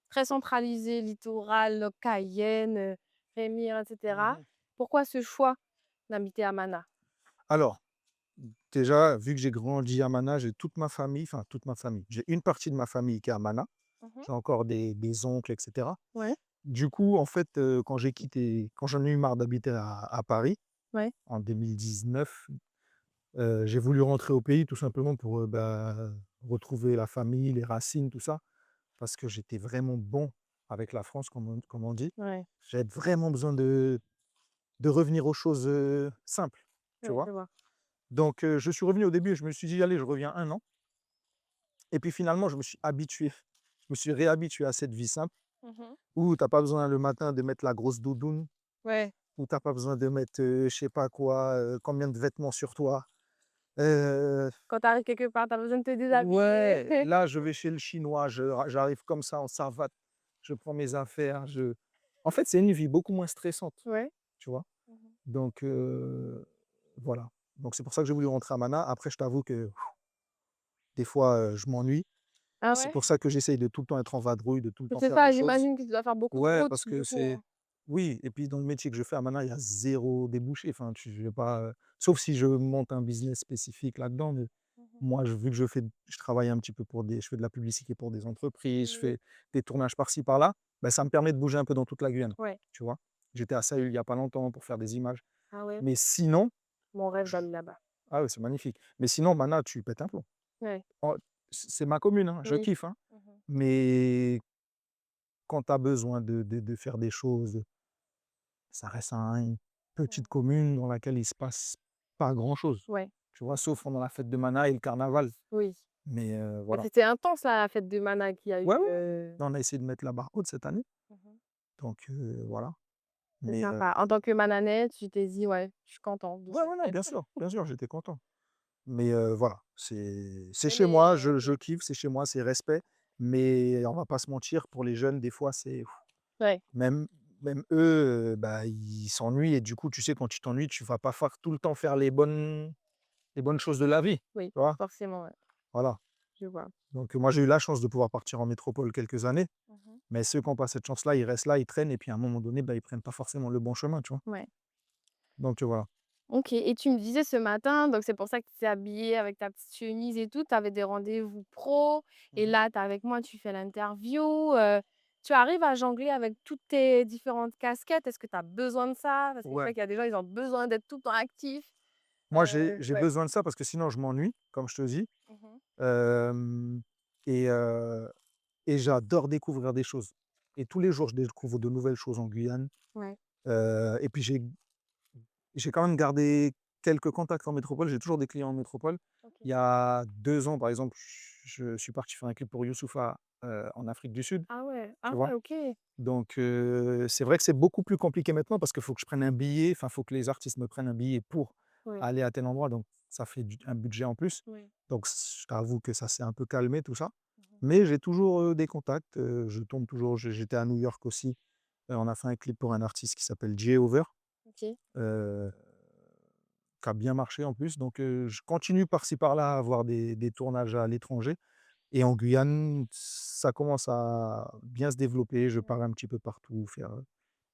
très centralisé, littoral, Cayenne, Rémire, et cetera. Mmh. Pourquoi ce choix d'habiter à Mana? Alors, déjà, vu que j'ai grandi à Mana, j'ai toute ma famille, enfin toute ma famille, j'ai une partie de ma famille qui est à Mana. Mmh. J'ai encore des oncles et cetera. Ouais, Du coup, en fait, quand j'en ai eu marre d'habiter à Paris ouais. en 2019, j'ai voulu rentrer au pays tout simplement pour, bah, retrouver la famille, les racines, tout ça. Parce que j'étais vraiment bon avec la France, comme on dit. Ouais, J'avais vraiment besoin de revenir aux choses, simples, tu ouais, vois? je vois. Donc je suis revenu au début, je me suis dit: «Allez, je reviens un an» et puis finalement, je me suis habitué. Je me suis réhabitué à cette vie simple Mmh. où tu as pas besoin le matin de mettre la grosse doudoune, Ouais, où tu as pas besoin de mettre, je sais pas quoi, combien de vêtements sur toi. Heu, quand tu arrives quelque part, tu as besoin de te déshabiller. ouais, là, je vais chez le chinois, j'arrive comme ça en savate, je prends mes affaires, en fait, c'est une vie beaucoup moins stressante, Ouais. tu vois? Mmh. Donc voilà. Donc c'est pour ça que j'ai voulu rentrer à Mana. Après, je t'avoue que des fois, je m'ennuie. Ah C'est ouais? pour ça que j'essaye de tout le temps être en vadrouille, de tout le temps C'est faire des ça, choses. j'imagine que tu dois faire beaucoup de Ouais, routes, parce que du coup, c'est hein. oui et puis dans le métier que je fais à Mana, il y a zéro débouché. Enfin, je vais pas, sauf si je monte un business spécifique là-dedans, mais Mmh. moi, vu que je travaille un petit peu je fais de la publicité pour des entreprises, je Oui. fais des tournages par-ci par-là, bah, ça me permet de bouger un peu dans toute la Guyane, Ouais. tu vois? J'étais à Saül il y a pas longtemps pour faire des images, Ah ouais? mais sinon Mon rêve j d'aller là-bas. ah ouais, c'est magnifique. Mais sinon, Mana, tu pètes un plomb. Ouais. Oh, c'est ma commune, hein, je Oui. kiffe, hein, Mmh. mais quand tu as besoin de faire des choses, ça reste une Mmh. petite commune dans laquelle il se passe pas grand-chose, Ouais. tu vois? Sauf pendant la fête de Mana et le carnaval, Oui. mais Bah, voilà. c'était intense la fête de Mana qu'il y a eu, Ouais, ouais, ouais. On a essayé de mettre la barre haute cette année, Mmh. donc voilà, C'est mais sympa. En tant que Mananais, tu t'es dit: «Ouais, je suis contente de ouais, cette ouais, non, fête». bien sûr, j'étais content. Mais voilà, c'est Et chez moi, les je OK. kiffe, c'est chez moi, c'est respect. Mais on va pas se mentir, pour les jeunes, des fois, c'est Ouais, même même eux, bah, ils s'ennuient et du coup, tu sais, quand tu t'ennuies, tu vas pas faire tout le temps faire les bonnes choses de la vie, oui, tu vois? forcément, ouais, Voilà. je vois. Donc moi, j'ai eu la chance de pouvoir partir en métropole quelques années, Mmh. mais ceux qui ont pas cette chance-là, ils restent là, ils traînent et puis à un moment donné, bah, ils prennent pas forcément le bon chemin, tu vois? Ouais. Donc voilà. OK et tu me disais ce matin, donc c'est pour ça que tu t'es habillée avec ta petite chemise et tout, tu avais des rendez-vous pro et Mmh. là, tu es avec moi, tu fais l'interview, tu arrives à jongler avec toutes tes différentes casquettes? Est-ce que tu as besoin de ça? Parce que je Ouais. sais qu'il y a des gens, ils ont besoin d'être tout le temps actifs. Moi, j'ai Ouais. besoin de ça parce que sinon je m'ennuie, comme je te dis, Mmh. hem et heu et j'adore découvrir des choses et tous les jours, je découvre de nouvelles choses en Guyane, Ouais. et puis j'ai quand même gardé quelques contacts en métropole, j'ai toujours des clients en métropole. Il OK. y a 2 ans, par exemple, je suis parti faire un clip pour Youssoupha, en Afrique du Sud, Ah tu ouais, vois? OK. Donc c'est vrai que c'est beaucoup plus compliqué maintenant parce qu'il faut que je prenne un billet, enfin, il faut que les artistes me prennent un billet pour Ouais, aller à tel endroit, donc ça fait un budget en plus. ouais. Donc je t'avoue que ça s'est un peu calmé tout ça. Mmh. Mais j'ai toujours, des contacts, je tombe toujours j'étais à New York aussi, on a fait un clip pour un artiste qui s'appelle Jay Over, OK. heu, qui a bien marché en plus, donc je continue par-ci par-là à avoir des tournages à l'étranger et en Guyane, ça commence à bien se développer. Je Ouais. pars un petit peu partout faire,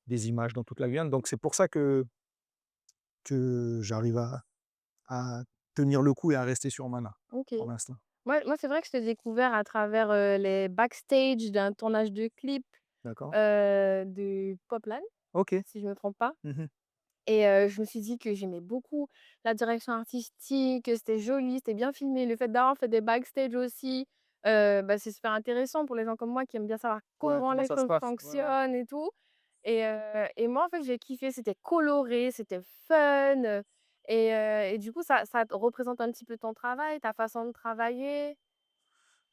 des images dans toute la Guyane, donc c'est pour ça que j'arrive à tenir le coup et à rester sur Mana, OK. pour l'instant. Moi, c'est vrai que je t'ai découvert à travers, les backstage d'un tournage de clip, D'accord. de Poplan, OK. si je me trompe pas. Mmh. Et je me suis dit que j'aimais beaucoup la direction artistique, que c'était joli, c'était bien filmé. Le fait d'avoir fait des backstage aussi, bah, c'est super intéressant pour les gens comme moi qui aiment bien savoir Ouais, comment comment les ça se choses passe? Ouais, ouais. fonctionnent et tout. Et moi, en fait, j'ai kiffé, c'était coloré, c'était fun, et du coup, ça te représente un petit peu ton travail, ta façon de travailler?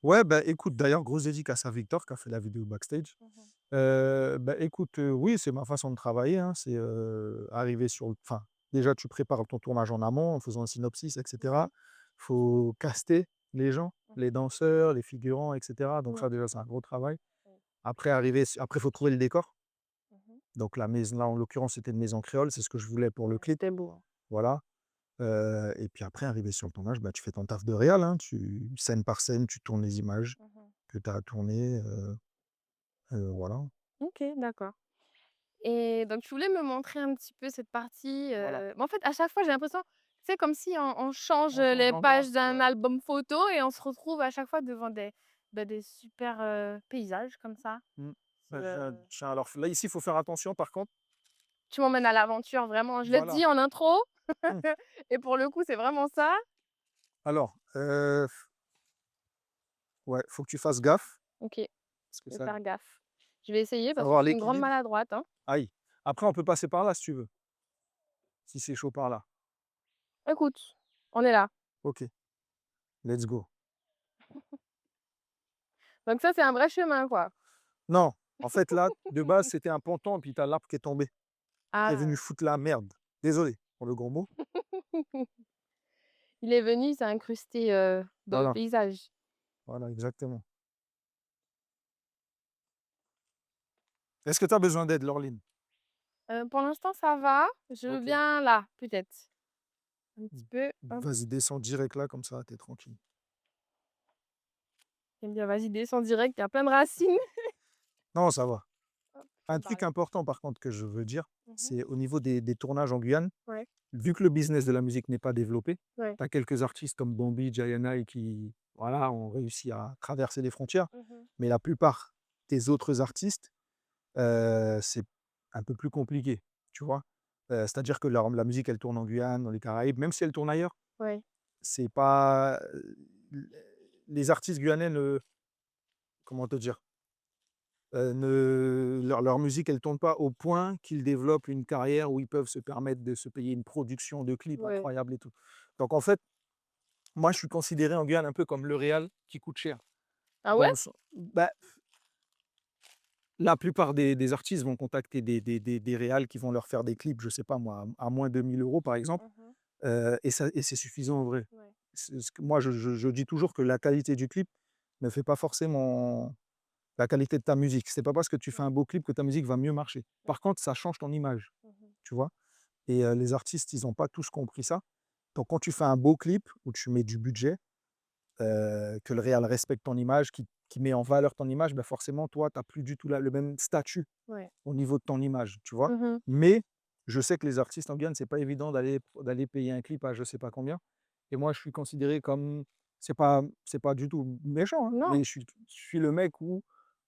Ouais, bah, écoute, d'ailleurs, grosse dédicace à Victor qui a fait la vidéo backstage. Mmh. Bah, écoute, oui, c'est ma façon de travailler, hein. C'est, arriver sur le enfin, déjà, tu prépares ton tournage en amont en faisant un synopsis et cetera. Mmh. Faut caster les gens, Mmh. les danseurs, les figurants et cetera. Donc Ouais. ça, déjà, c'est un gros travail. Ouais. Après, faut trouver le décor. Mmh. Donc la maison là, en l'occurrence, c'était une maison créole, c'est ce que je voulais pour le Ouais, clip, c'était beau, hein. voilà. Et puis après, arrivé sur le tournage, bah, tu fais ton taf de réal, hein. Tu scène par scène, tu tournes les images Mmh. que tu as à tourner, voilà. OK, d'accord. Et donc tu voulais me montrer un petit peu cette partie, Voilà. mais en fait, à chaque fois, j'ai l'impression, c'est comme si on change, On change les d'endroit, pages d'un ouais. album photo et on se retrouve à chaque fois devant des, bah, des super, paysages comme ça. Mmh. C'est, Bah, je viens alors là, ici, il faut faire attention par contre. tu m'emmènes à l'aventure vraiment. Je l'ai Voilà. dit en intro Mmh. et pour le coup, c'est vraiment ça. Alors, ouais, faut que tu fasses gaffe OK, parce que je vais ça faire gaffe. Je vais essayer faut parce que avoir je suis une grande l'équilibre. maladroite, hein. Aïe. Après, on peut passer par là si tu veux, si c'est chaud par là. Écoute, on est là. OK, let's go. Donc ça, c'est un vrai chemin, quoi. Non, en fait, là, de base, c'était un ponton, puis tu as l'arbre qui est tombé, qui est venu Ah! foutre la merde. Désolé pour le gros mot. Il est venu, il s'est incrusté, dans le Voilà, paysage. voilà, exactement. Est-ce que tu as besoin d'aide, Laureline? Pour l'instant, ça va. Je veux OK. bien là, peut-être. Un Mmh. petit peu, hop. Vas-y, descends direct là, comme ça, tu es tranquille. J'aime bien, vas-y, descends direct, il y a plein de racines. Non, ça va. Hop, je Un me truc barre. important, par contre, que je veux dire, Mmh. c'est au niveau des tournages en Guyane, Ouais, vu que le business de la musique n'est pas développé, ouais. tu as quelques artistes comme Bambi, Jayanai qui, voilà, ont réussi à traverser les frontières, Mmh. mais la plupart des autres artistes, c'est un peu plus compliqué, tu vois? C'est-à-dire que la musique, elle tourne en Guyane, dans les Caraïbes, même si elle tourne ailleurs, Ouais. c'est pas, les artistes guyanais ne comment te dire? Ne leur musique, elle tourne pas au point qu'ils développent une carrière où ils peuvent se permettre de se payer une production de clips Ouais. incroyable et tout. Donc en fait, moi, je suis considéré en Guyane un peu comme le réal qui coûte cher. Ah ouais? Dans le sen bah, la plupart des artistes vont contacter des réals qui vont leur faire des clips, je sais pas moi, à moins de 1 000 € par exemple, Mmh. et c'est suffisant en vrai. Ouais. moi, je dis toujours que la qualité du clip ne fait pas forcément la qualité de ta musique. C'est pas parce que tu fais un beau clip que ta musique va mieux marcher. Par contre, ça change ton image, Mmh. tu vois? Et les artistes, ils ont pas tous compris ça. Donc quand tu fais un beau clip où tu mets du budget, que le réal respecte ton image, qui met en valeur ton image, bah, forcément, toi, tu as plus du tout la le même statut Ouais. au niveau de ton image, tu vois? Mmh. Mais je sais que les artistes en Guyane, c'est pas évident d'aller payer un clip à je sais pas combien et moi, je suis considéré comme c'est pas du tout méchant, hein, Non, mais je suis le mec où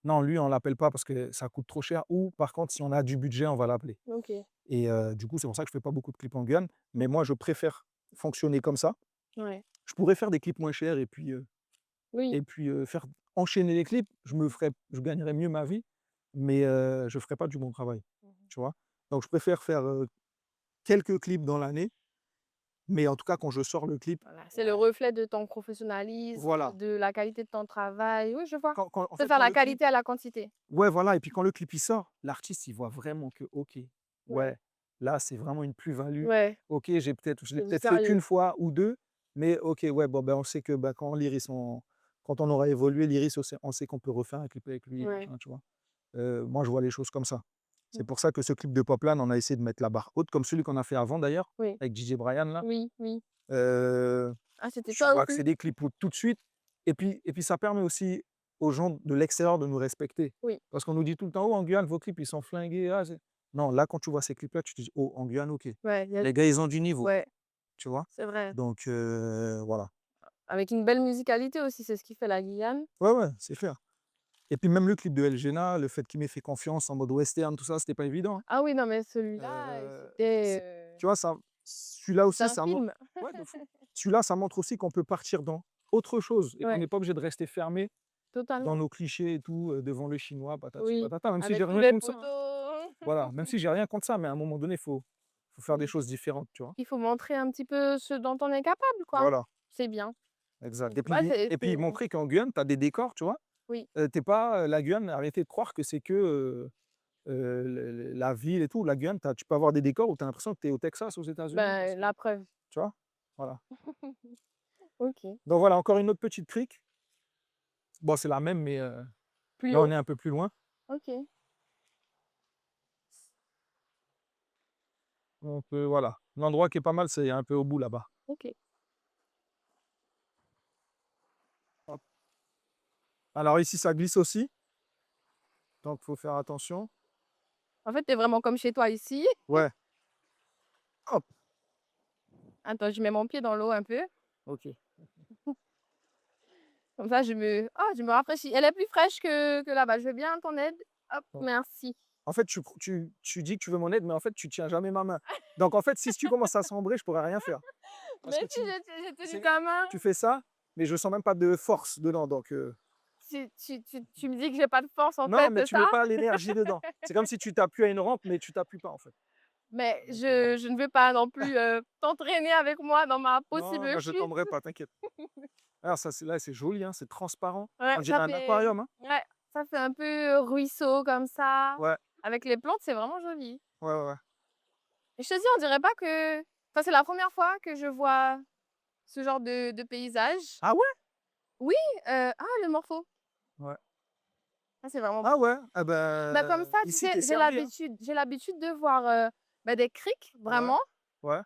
non, lui, on l'appelle pas parce que ça coûte trop cher ou par contre, si on a du budget, on va l'appeler OK. et du coup, c'est pour ça que je fais pas beaucoup de clips en Guyane, mais moi, je préfère fonctionner comme ça. Ouais. Je pourrais faire des clips moins chers Oui. faire enchaîner les clips, je gagnerais mieux ma vie, mais je ferais pas du bon travail, Mmh. tu vois? Donc je préfère faire, quelques clips dans l'année, mais en tout cas quand je sors le clip, Voilà, c'est le ouais, reflet de ton professionnalisme, voilà, de la qualité de ton travail. Oui, je vois. quand en C'est fait, faire quand la le clip qualité à la quantité. ouais, voilà et puis quand le clip il sort, l'artiste il voit vraiment que OK, Ouais. ouais, là c'est vraiment une plus-value. Ouais, OK, je l'ai c'est du peut-être fait sérieux. qu'une fois ou 2, mais OK, ouais, bon, ben, on sait que, bah, quand on aura évolué, l'Iris, on sait qu'on peut refaire un clip avec lui et Ouais. machin, tu vois? Moi, je vois les choses comme ça. C'est Mmh. pour ça que ce clip de Poplan, on a essayé de mettre la barre haute, comme celui qu'on a fait avant d'ailleurs, Oui. avec DJ Brian là. Oui, oui. Heu, Ah, c'était tu toi vois que aussi? c'est des clips où tout de suite et puis ça permet aussi aux gens de l'extérieur de nous respecter. Oui. Parce qu'on nous dit tout le temps: «Oh en Guyane, vos clips ils sont flingués, ah c'est» non, là quand tu vois ces clips là, tu te dis: «Oh en Guyane, OK, Ouais, il y a les gars ils ont du niveau», ouais, tu vois? c'est vrai. Donc voilà. Avec une belle musicalité aussi, c'est ce qui fait la Guyane. Ouais, ouais, c'est clair. Et puis même le clip de El Gena, le fait qu'il m'ait fait confiance en mode western, tout ça, c'était pas évident, hein. Ah oui, non, mais celui-là, C'est tu vois, ça celui-là c'était aussi, un ça montre film. ouais, de fou. Celui-là, ça montre aussi qu'on peut partir dans autre chose et qu'on Ouais, n'est pas obligé de rester fermé dans totalement. nos clichés et tout, devant le chinois, patati Oui, patata, même si j'ai avec tous rien les contre ça, hein. poteaux. Voilà, même si j'ai rien contre ça, mais à un moment donné, faut faire des Oui, choses différentes, tu vois? il faut montrer un petit peu ce dont on est capable, quoi. Voilà, C'est bien. exact Donc ouais, et puis montrer qu'en Guyane, tu as des décors, tu vois? oui, Tu pas, la Guyane, arrêtez de croire que c'est que, le la ville et tout. La Guyane, tu peux avoir des décors où tu as l'impression que tu es au Texas, aux États-Unis parce ben, que la preuve. tu vois? Voilà. OK. Donc voilà, encore une autre petite crique. Bon, c'est la même, mais Plus là, on haut? est un peu plus loin. OK, Donc voilà. L'endroit qui est pas mal, c'est un peu au bout là-bas. OK. Hop. Alors ici, ça glisse aussi, donc faut faire attention. En fait, tu es vraiment comme chez toi ici. Ouais, hop, Attends, je mets mon pied dans l'eau un peu, OK. comme ça je me rafraîchis. Elle est plus fraîche que là-bas. Je veux bien ton aide. Hop, Bon. merci. En fait, tu dis que tu veux mon aide, mais en fait, tu tiens jamais ma main. Donc en fait, si tu commences à sombrer, je pourrais rien faire. Parce Mais que si j'ai tenu c'est ta main, tu fais ça, mais je sens même pas de force dedans, donc tu me dis que j'ai pas de force en non, fait, mais c'est tu mets ça? pas l'énergie dedans. C'est comme si tu t'appuies à une rampe, mais tu t'appuies pas, en fait. Mais Donc je ne veux pas non plus, t'entraîner avec moi dans ma non, possible bah, je chute. t'emmenerai pas, t'inquiète. Alors ça, c'est joli, hein, c'est transparent. Ouais, On dirait un aquarium, hein. ça fait un peu, ruisseau comme ça. Ouais, Avec les plantes, c'est vraiment joli. ouais, ouais, ouais. Et je te dis, on dirait pas que enfin, c'est la première fois que je vois ce genre de paysage. Ah ouais? Oui, le morpho. Ouais. Ah, c'est vraiment Ah beau. ouais? Ah Bah, comme ben ça, tu ici, sais, tu servi, hein. j'ai l'habitude de voir, bah, des criques, Ouais, vraiment. ouais.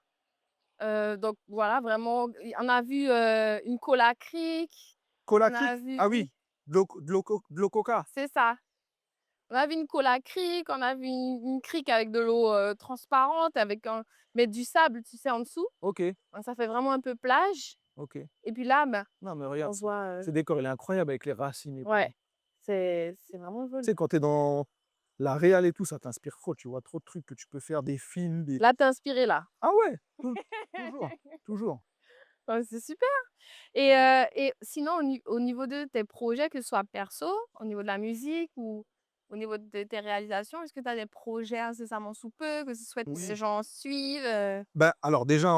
Donc voilà, vraiment, on a vu, une Cola Creek, Cola on a Creek? vu Ah oui, oui, de l'eau coca. c'est ça. On a vu une Cola Creek, on a vu une crique avec de l'eau, transparente, avec un mais du sable, tu sais, en dessous. OK, Donc ça fait vraiment un peu plage OK. et puis là, bah, Non, mais on regarde, voit, ce décor, il est incroyable avec les racines et tout. ouais, c'est vraiment Tu joli. sais, quand tu es dans la réal et tout, ça t'inspire trop, tu vois? Trop de trucs que tu peux faire, des films, des Là, tu es inspiré là. ah ouais, toujours, toujours. Ouais, c'est super et sinon au niveau de tes projets, que ce soit perso, au niveau de la musique ou au niveau de tes réalisations, est-ce que tu as des projets incessamment sous peu, que tu souhaites que les Oui. gens suivent, Bah, alors déjà,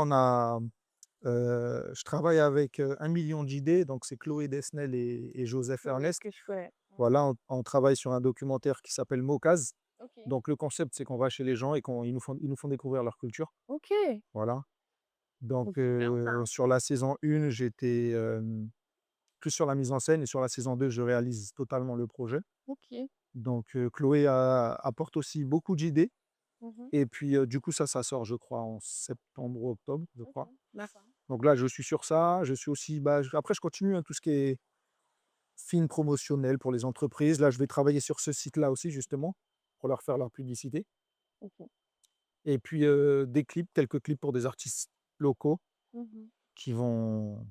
je travaille avec, 1 000 000 d'idées, donc c'est Chloé Desnel et Joseph Oui, Ernest. que je fais. Voilà, on travaille sur un documentaire qui s'appelle Mokaz. OK. Donc le concept, c'est qu'on va chez les gens et ils nous font découvrir leur culture. OK. Voilà. Oh, Donc super ça. sur la saison 1, j'étais, plus sur la mise en scène et sur la saison 2, je réalise totalement le projet. OK. Donc Chloé apporte aussi beaucoup d'idées Mmh. et puis, du coup, ça sort, je crois, en septembre ou octobre, je OK, crois. d'accord. Donc là, je suis sur ça. Je suis aussi, bah, après je continue, hein, tout ce qui est film promotionnel pour les entreprises. Là, je vais travailler sur ce site-là aussi justement, pour leur faire leur publicité OK. et puis, des clips, quelques clips pour des artistes locaux Mmh. qui vont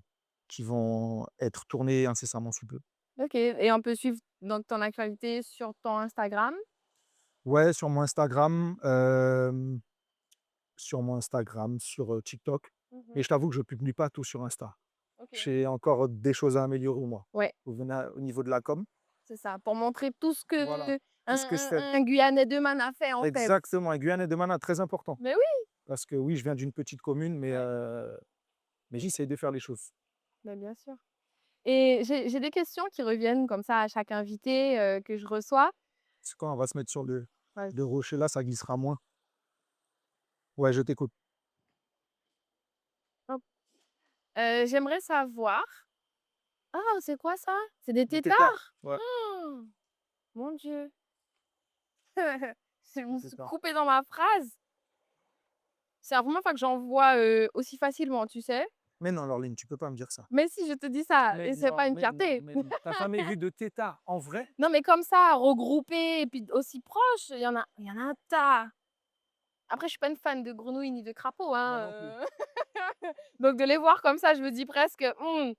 qui vont être tournés incessamment sous peu. OK et on peut suivre donc ton actualité sur ton Instagram? Ouais, sur mon Instagram, sur, TikTok, mais Mmh. je t'avoue que je publie pas tout sur Insta. OK. J'ai encore des choses à améliorer moi, Ouais, au niveau de la com. c'est ça, pour montrer tout ce Voilà, que tout ce que je fais. un Guyanais de Man a fait, en fait. Exactement, et Guyane et de Mana, très important. Mais oui! Parce que oui, je viens d'une petite commune, Ouais, mais j'essaie de faire les choses. bah, bien sûr et j'ai des questions qui reviennent comme ça à chaque invité, que je reçois. C'est quand on va se mettre sur Ouais. le rocher là, ça glissera moins. Ouais, je t'écoute. Hop, j'aimerais savoir ah, c'est quoi ça? C'est des Des têtards? têtards? Ouais, Oh, mon Dieu! Je me des suis têtards. coupée dans ma phrase. C'est la première fois que j'en vois, aussi facilement, tu sais? Mais non, Laureline, tu peux pas me dire ça. Mais si, je te dis ça Mais et c'est non, pas une mais non, fierté. mais non. Tu jamais vu de têtards en vrai? Non, mais comme ça, regroupés et puis aussi proches, il y en a un tas. Après, je suis pas une fan de grenouilles ni de crapauds, Moi hein, non plus. donc de les voir comme ça, je me dis presque: mmh,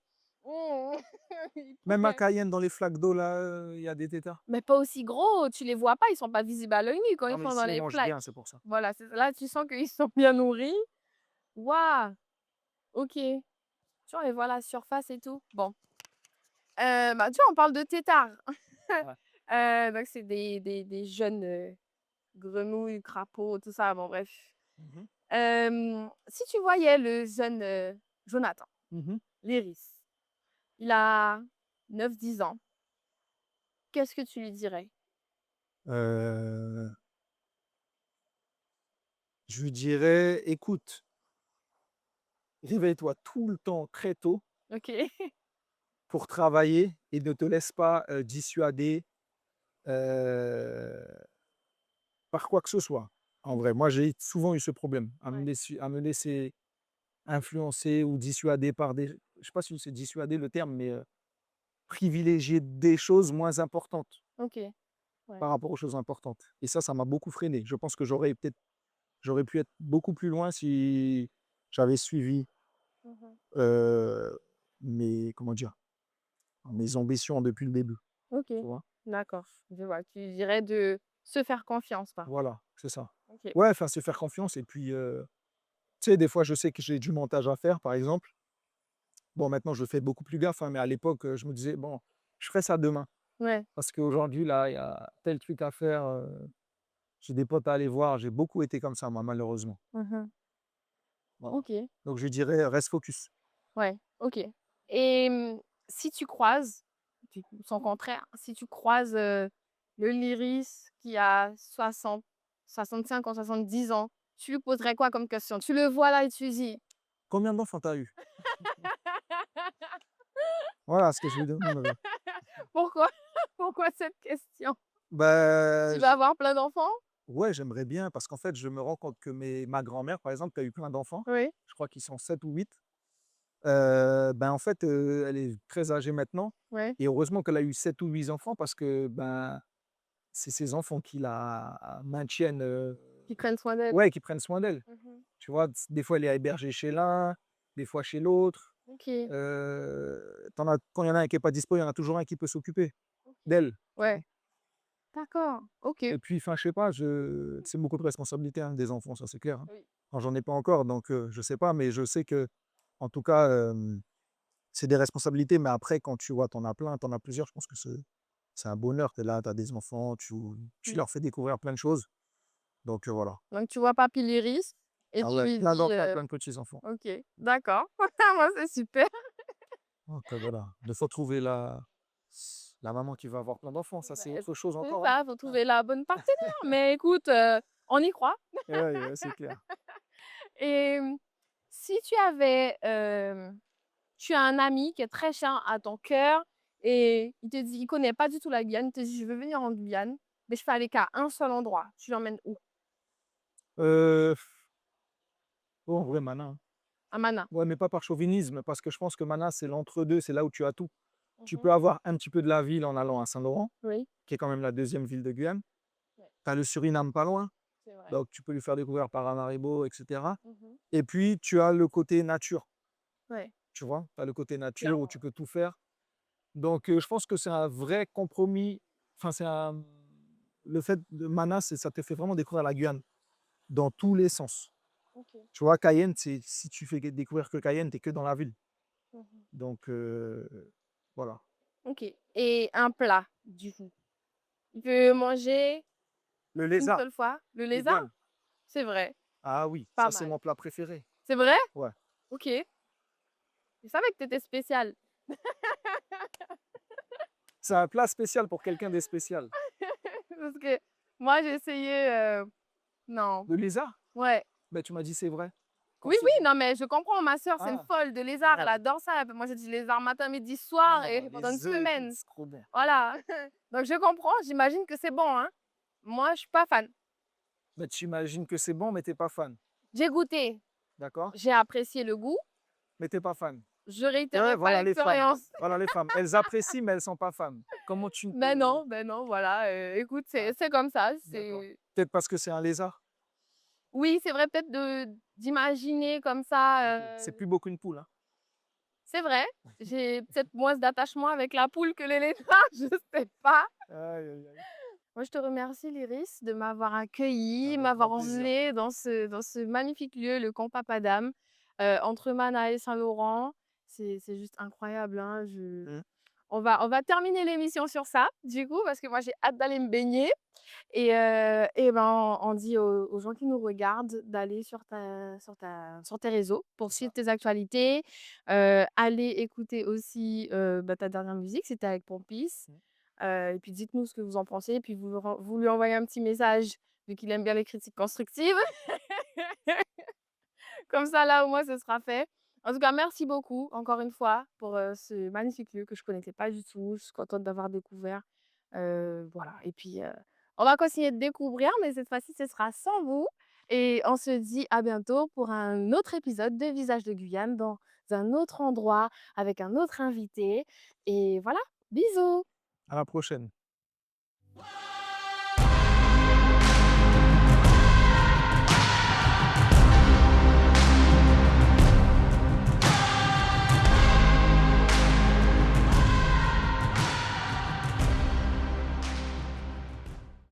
ils Même à pourraient». Cayenne, dans les flaques d'eau là, il y a des têtards. Mais pas aussi gros, tu les vois pas, ils sont pas visibles à l'œil nu quand Non, ils mais sont dans ici, ils les mangent bien, flaques. c'est pour ça. Voilà, c'est là, tu sens qu'ils sont bien nourris. Waouh! OK. Tu vois, les vois la surface et tout. Bon, bah, tu vois, on parle de têtards. Ouais. Donc c'est des jeunes, grenouilles, crapauds, tout ça, bon bref. Mmh. Si tu voyais le jeune, Jonathan, Mmh. l'iris, il a 9 10 ans, qu'est-ce que tu lui dirais? Heu, je lui dirais: «Écoute, réveille-toi tout le temps très tôt OK. pour travailler et ne te laisse pas, dissuader, heu, par quoi que ce soit». En vrai, moi, j'ai souvent eu ce problème, Ouais. à me laisser influencer ou dissuader par des je sais pas si c'est dissuader le terme, mais, privilégier des choses moins importantes OK. Ouais. par rapport aux choses importantes et ça m'a beaucoup freiné. Je pense que j'aurais pu être beaucoup plus loin si j'avais suivi, Mmh. heu, mes comment dire? Mes ambitions depuis le début, OK. tu vois? D'accord, je vois. Tu dirais de se faire confiance, quoi. Voilà, c'est ça. OK. Ouais, enfin, se faire confiance et puis, tu sais, des fois, je sais que j'ai du montage à faire, par exemple. Bon, maintenant, je fais beaucoup plus gaffe, hein, mais à l'époque, je me disais: «Bon, je ferai ça demain» Ouais. parce qu'aujourd'hui, là, il y a tel truc à faire, j'ai des potes à aller voir. J'ai beaucoup été comme ça, moi, malheureusement. Mmh. Voilà. OK. Donc je lui dirais: «Reste focus». Ouais, OK et si tu croises, du coup, son contraire, si tu croises, le Lyrisse qui a 65 ans, 70 ans, tu lui poserais quoi comme question? Tu le vois là et tu lui dis: «Combien d'enfants tu as eu?» Voilà ce que je lui demanderais. «Pourquoi? Pourquoi cette question? Bah, Tu vas je avoir plein d'enfants?» ouais, j'aimerais bien parce qu'en fait, je me rends compte que ma grand-mère, par exemple, qui a eu plein d'enfants, Oui, je crois qu'ils sont 7 ou 8. Ben, en fait, elle est très âgée maintenant ouais, et heureusement qu'elle a eu 7 ou 8 enfants parce que, ben, c'est ses enfants qui la maintiennent, qui prennent soin d'elle. ouais, qui prennent soin d'elle. Mmh. Tu vois? Des fois, elle est hébergée chez l'un, des fois chez l'autre. OK, Tu as quand il y en a un qui est pas dispo, il y en a toujours un qui peut s'occuper OK. d'elle, tu vois? Ouais, d'accord, OK. Et puis, enfin, je sais pas, c'est beaucoup de responsabilités, hein, des enfants, ça, c'est clair, hein. Oui. Enfin, j'en ai pas encore, donc je sais pas, mais je sais que en tout cas, c'est des responsabilités, mais après, quand tu vois, tu en as plein, tu en as plusieurs, je pense que c'est un bonheur. Tu es là, tu as des enfants, tu Mmh. leur fais découvrir plein de choses, donc voilà. Donc tu vois papy Lyrisse et Ah tu ouais, lui plein dis, d'enfants, plein de petits-enfants. OK, d'accord. Moi, c'est super. Donc voilà, il faut trouver la maman qui va avoir plein d'enfants, ça, Bah, c'est autre chose c'est encore, hein. ça, faut trouver la bonne partenaire. Mais écoute, on y croit Ouais, ouais, c'est clair. et Si tu avais, tu as un ami qui est très cher à ton cœur et il te dit il connaît pas du tout la Guyane, il te dit: «Je veux venir en Guyane, mais je peux aller qu'à un seul endroit». Tu l'emmènes où? Heu, oh, en vrai, Mana, hein. À Mana? Ouais, mais pas par chauvinisme, parce que je pense que Mana, c'est l'entre-deux, c'est là où tu as tout. Tu Mmh. peux avoir un petit peu de la ville en allant à Saint-Laurent, Oui. qui est quand même la deuxième ville de Guyane. Ouais, Tu as le Suriname pas loin, c'est vrai. donc tu peux lui faire découvrir Paramaribo et cetera. Mmh. Et puis tu as le côté nature, Ouais, tu vois? Tu as le côté nature où clairement, tu ouais. peux tout faire. Donc je pense que c'est un vrai compromis. Enfin, le fait de Mana, ça te fait vraiment découvrir la Guyane dans tous les sens. OK. Tu vois? Cayenne, si tu fais découvrir que Cayenne, tu es que dans la ville. Mmh. Donc voilà. OK et un plat, du coup? Il peut manger Le une lézard, seule fois? Le lézard? idéal. C'est vrai, Ah oui, pas ça c'est mal. mon plat préféré. C'est vrai? Ouais. OK. Je savais que tu étais spécial. C'est un plat spécial pour quelqu'un de spécial. Parce que moi, j'ai essayé, non. Le lézard? Ouais. Ben tu m'as dit: «C'est vrai». Quand Oui, c'est oui, vrai? non, mais je comprends, ma sœur, c'est une Ah! folle de lézard, elle Ah! adore ça. Moi, j'ai dit lézard matin, midi, Ah soir non, et pendant une les œufs et tout, semaine. c'est trop bon. Voilà. Donc je comprends, j'imagine que c'est bon, hein. Moi, je suis pas fan. Mais tu imagines que c'est bon, mais tu es pas fan, J'ai goûté, d'accord? j'ai apprécié le goût, Mais tu es pas fan. je Et ouais, réitérerai pas voilà les femmes. l'expérience. Voilà les femmes. Elles apprécient, mais elles sont pas fans. Comment tu ne peux Ben non, voilà, écoute, ah, c'est comme ça, d'accord. c'est Peut-être parce que c'est un lézard? oui, c'est vrai peut-être de d'imaginer comme ça, OK. C'est plus beau qu'une poule, hein? c'est vrai, j'ai peut-être moins d'attachement avec la poule que les lézards, je sais pas. Aïe, aïe, aïe. Moi, je te remercie Lyrisse de m'avoir accueillie, Avec grand m'avoir plaisir. emmenée dans ce magnifique lieu, le Camp Papadam, entre Mana et Saint-Laurent. C'est juste incroyable, hein, je Mmh. on va terminer l'émission sur ça, du coup, parce que moi, j'ai hâte d'aller me baigner et ben, on dit aux gens qui nous regardent d'aller sur tes réseaux pour C'est suivre ça. tes actualités, aller écouter aussi, bah, ta dernière musique, c'était avec Pompis. Mmh. Et puis dites-nous ce que vous en pensez, et puis vous lui envoyez un petit message, vu qu'il aime bien les critiques constructives. Comme ça, là, au moins, ce sera fait. En tout cas, merci beaucoup, encore une fois, pour, ce magnifique lieu que je connaissais pas du tout. Je suis contente d'avoir découvert. Voilà et puis, on va continuer de découvrir, mais cette fois-ci, ce sera sans vous et on se dit à bientôt pour un autre épisode de Visage de Guyane dans un autre endroit, avec un autre invité et voilà, bisous! À la prochaine.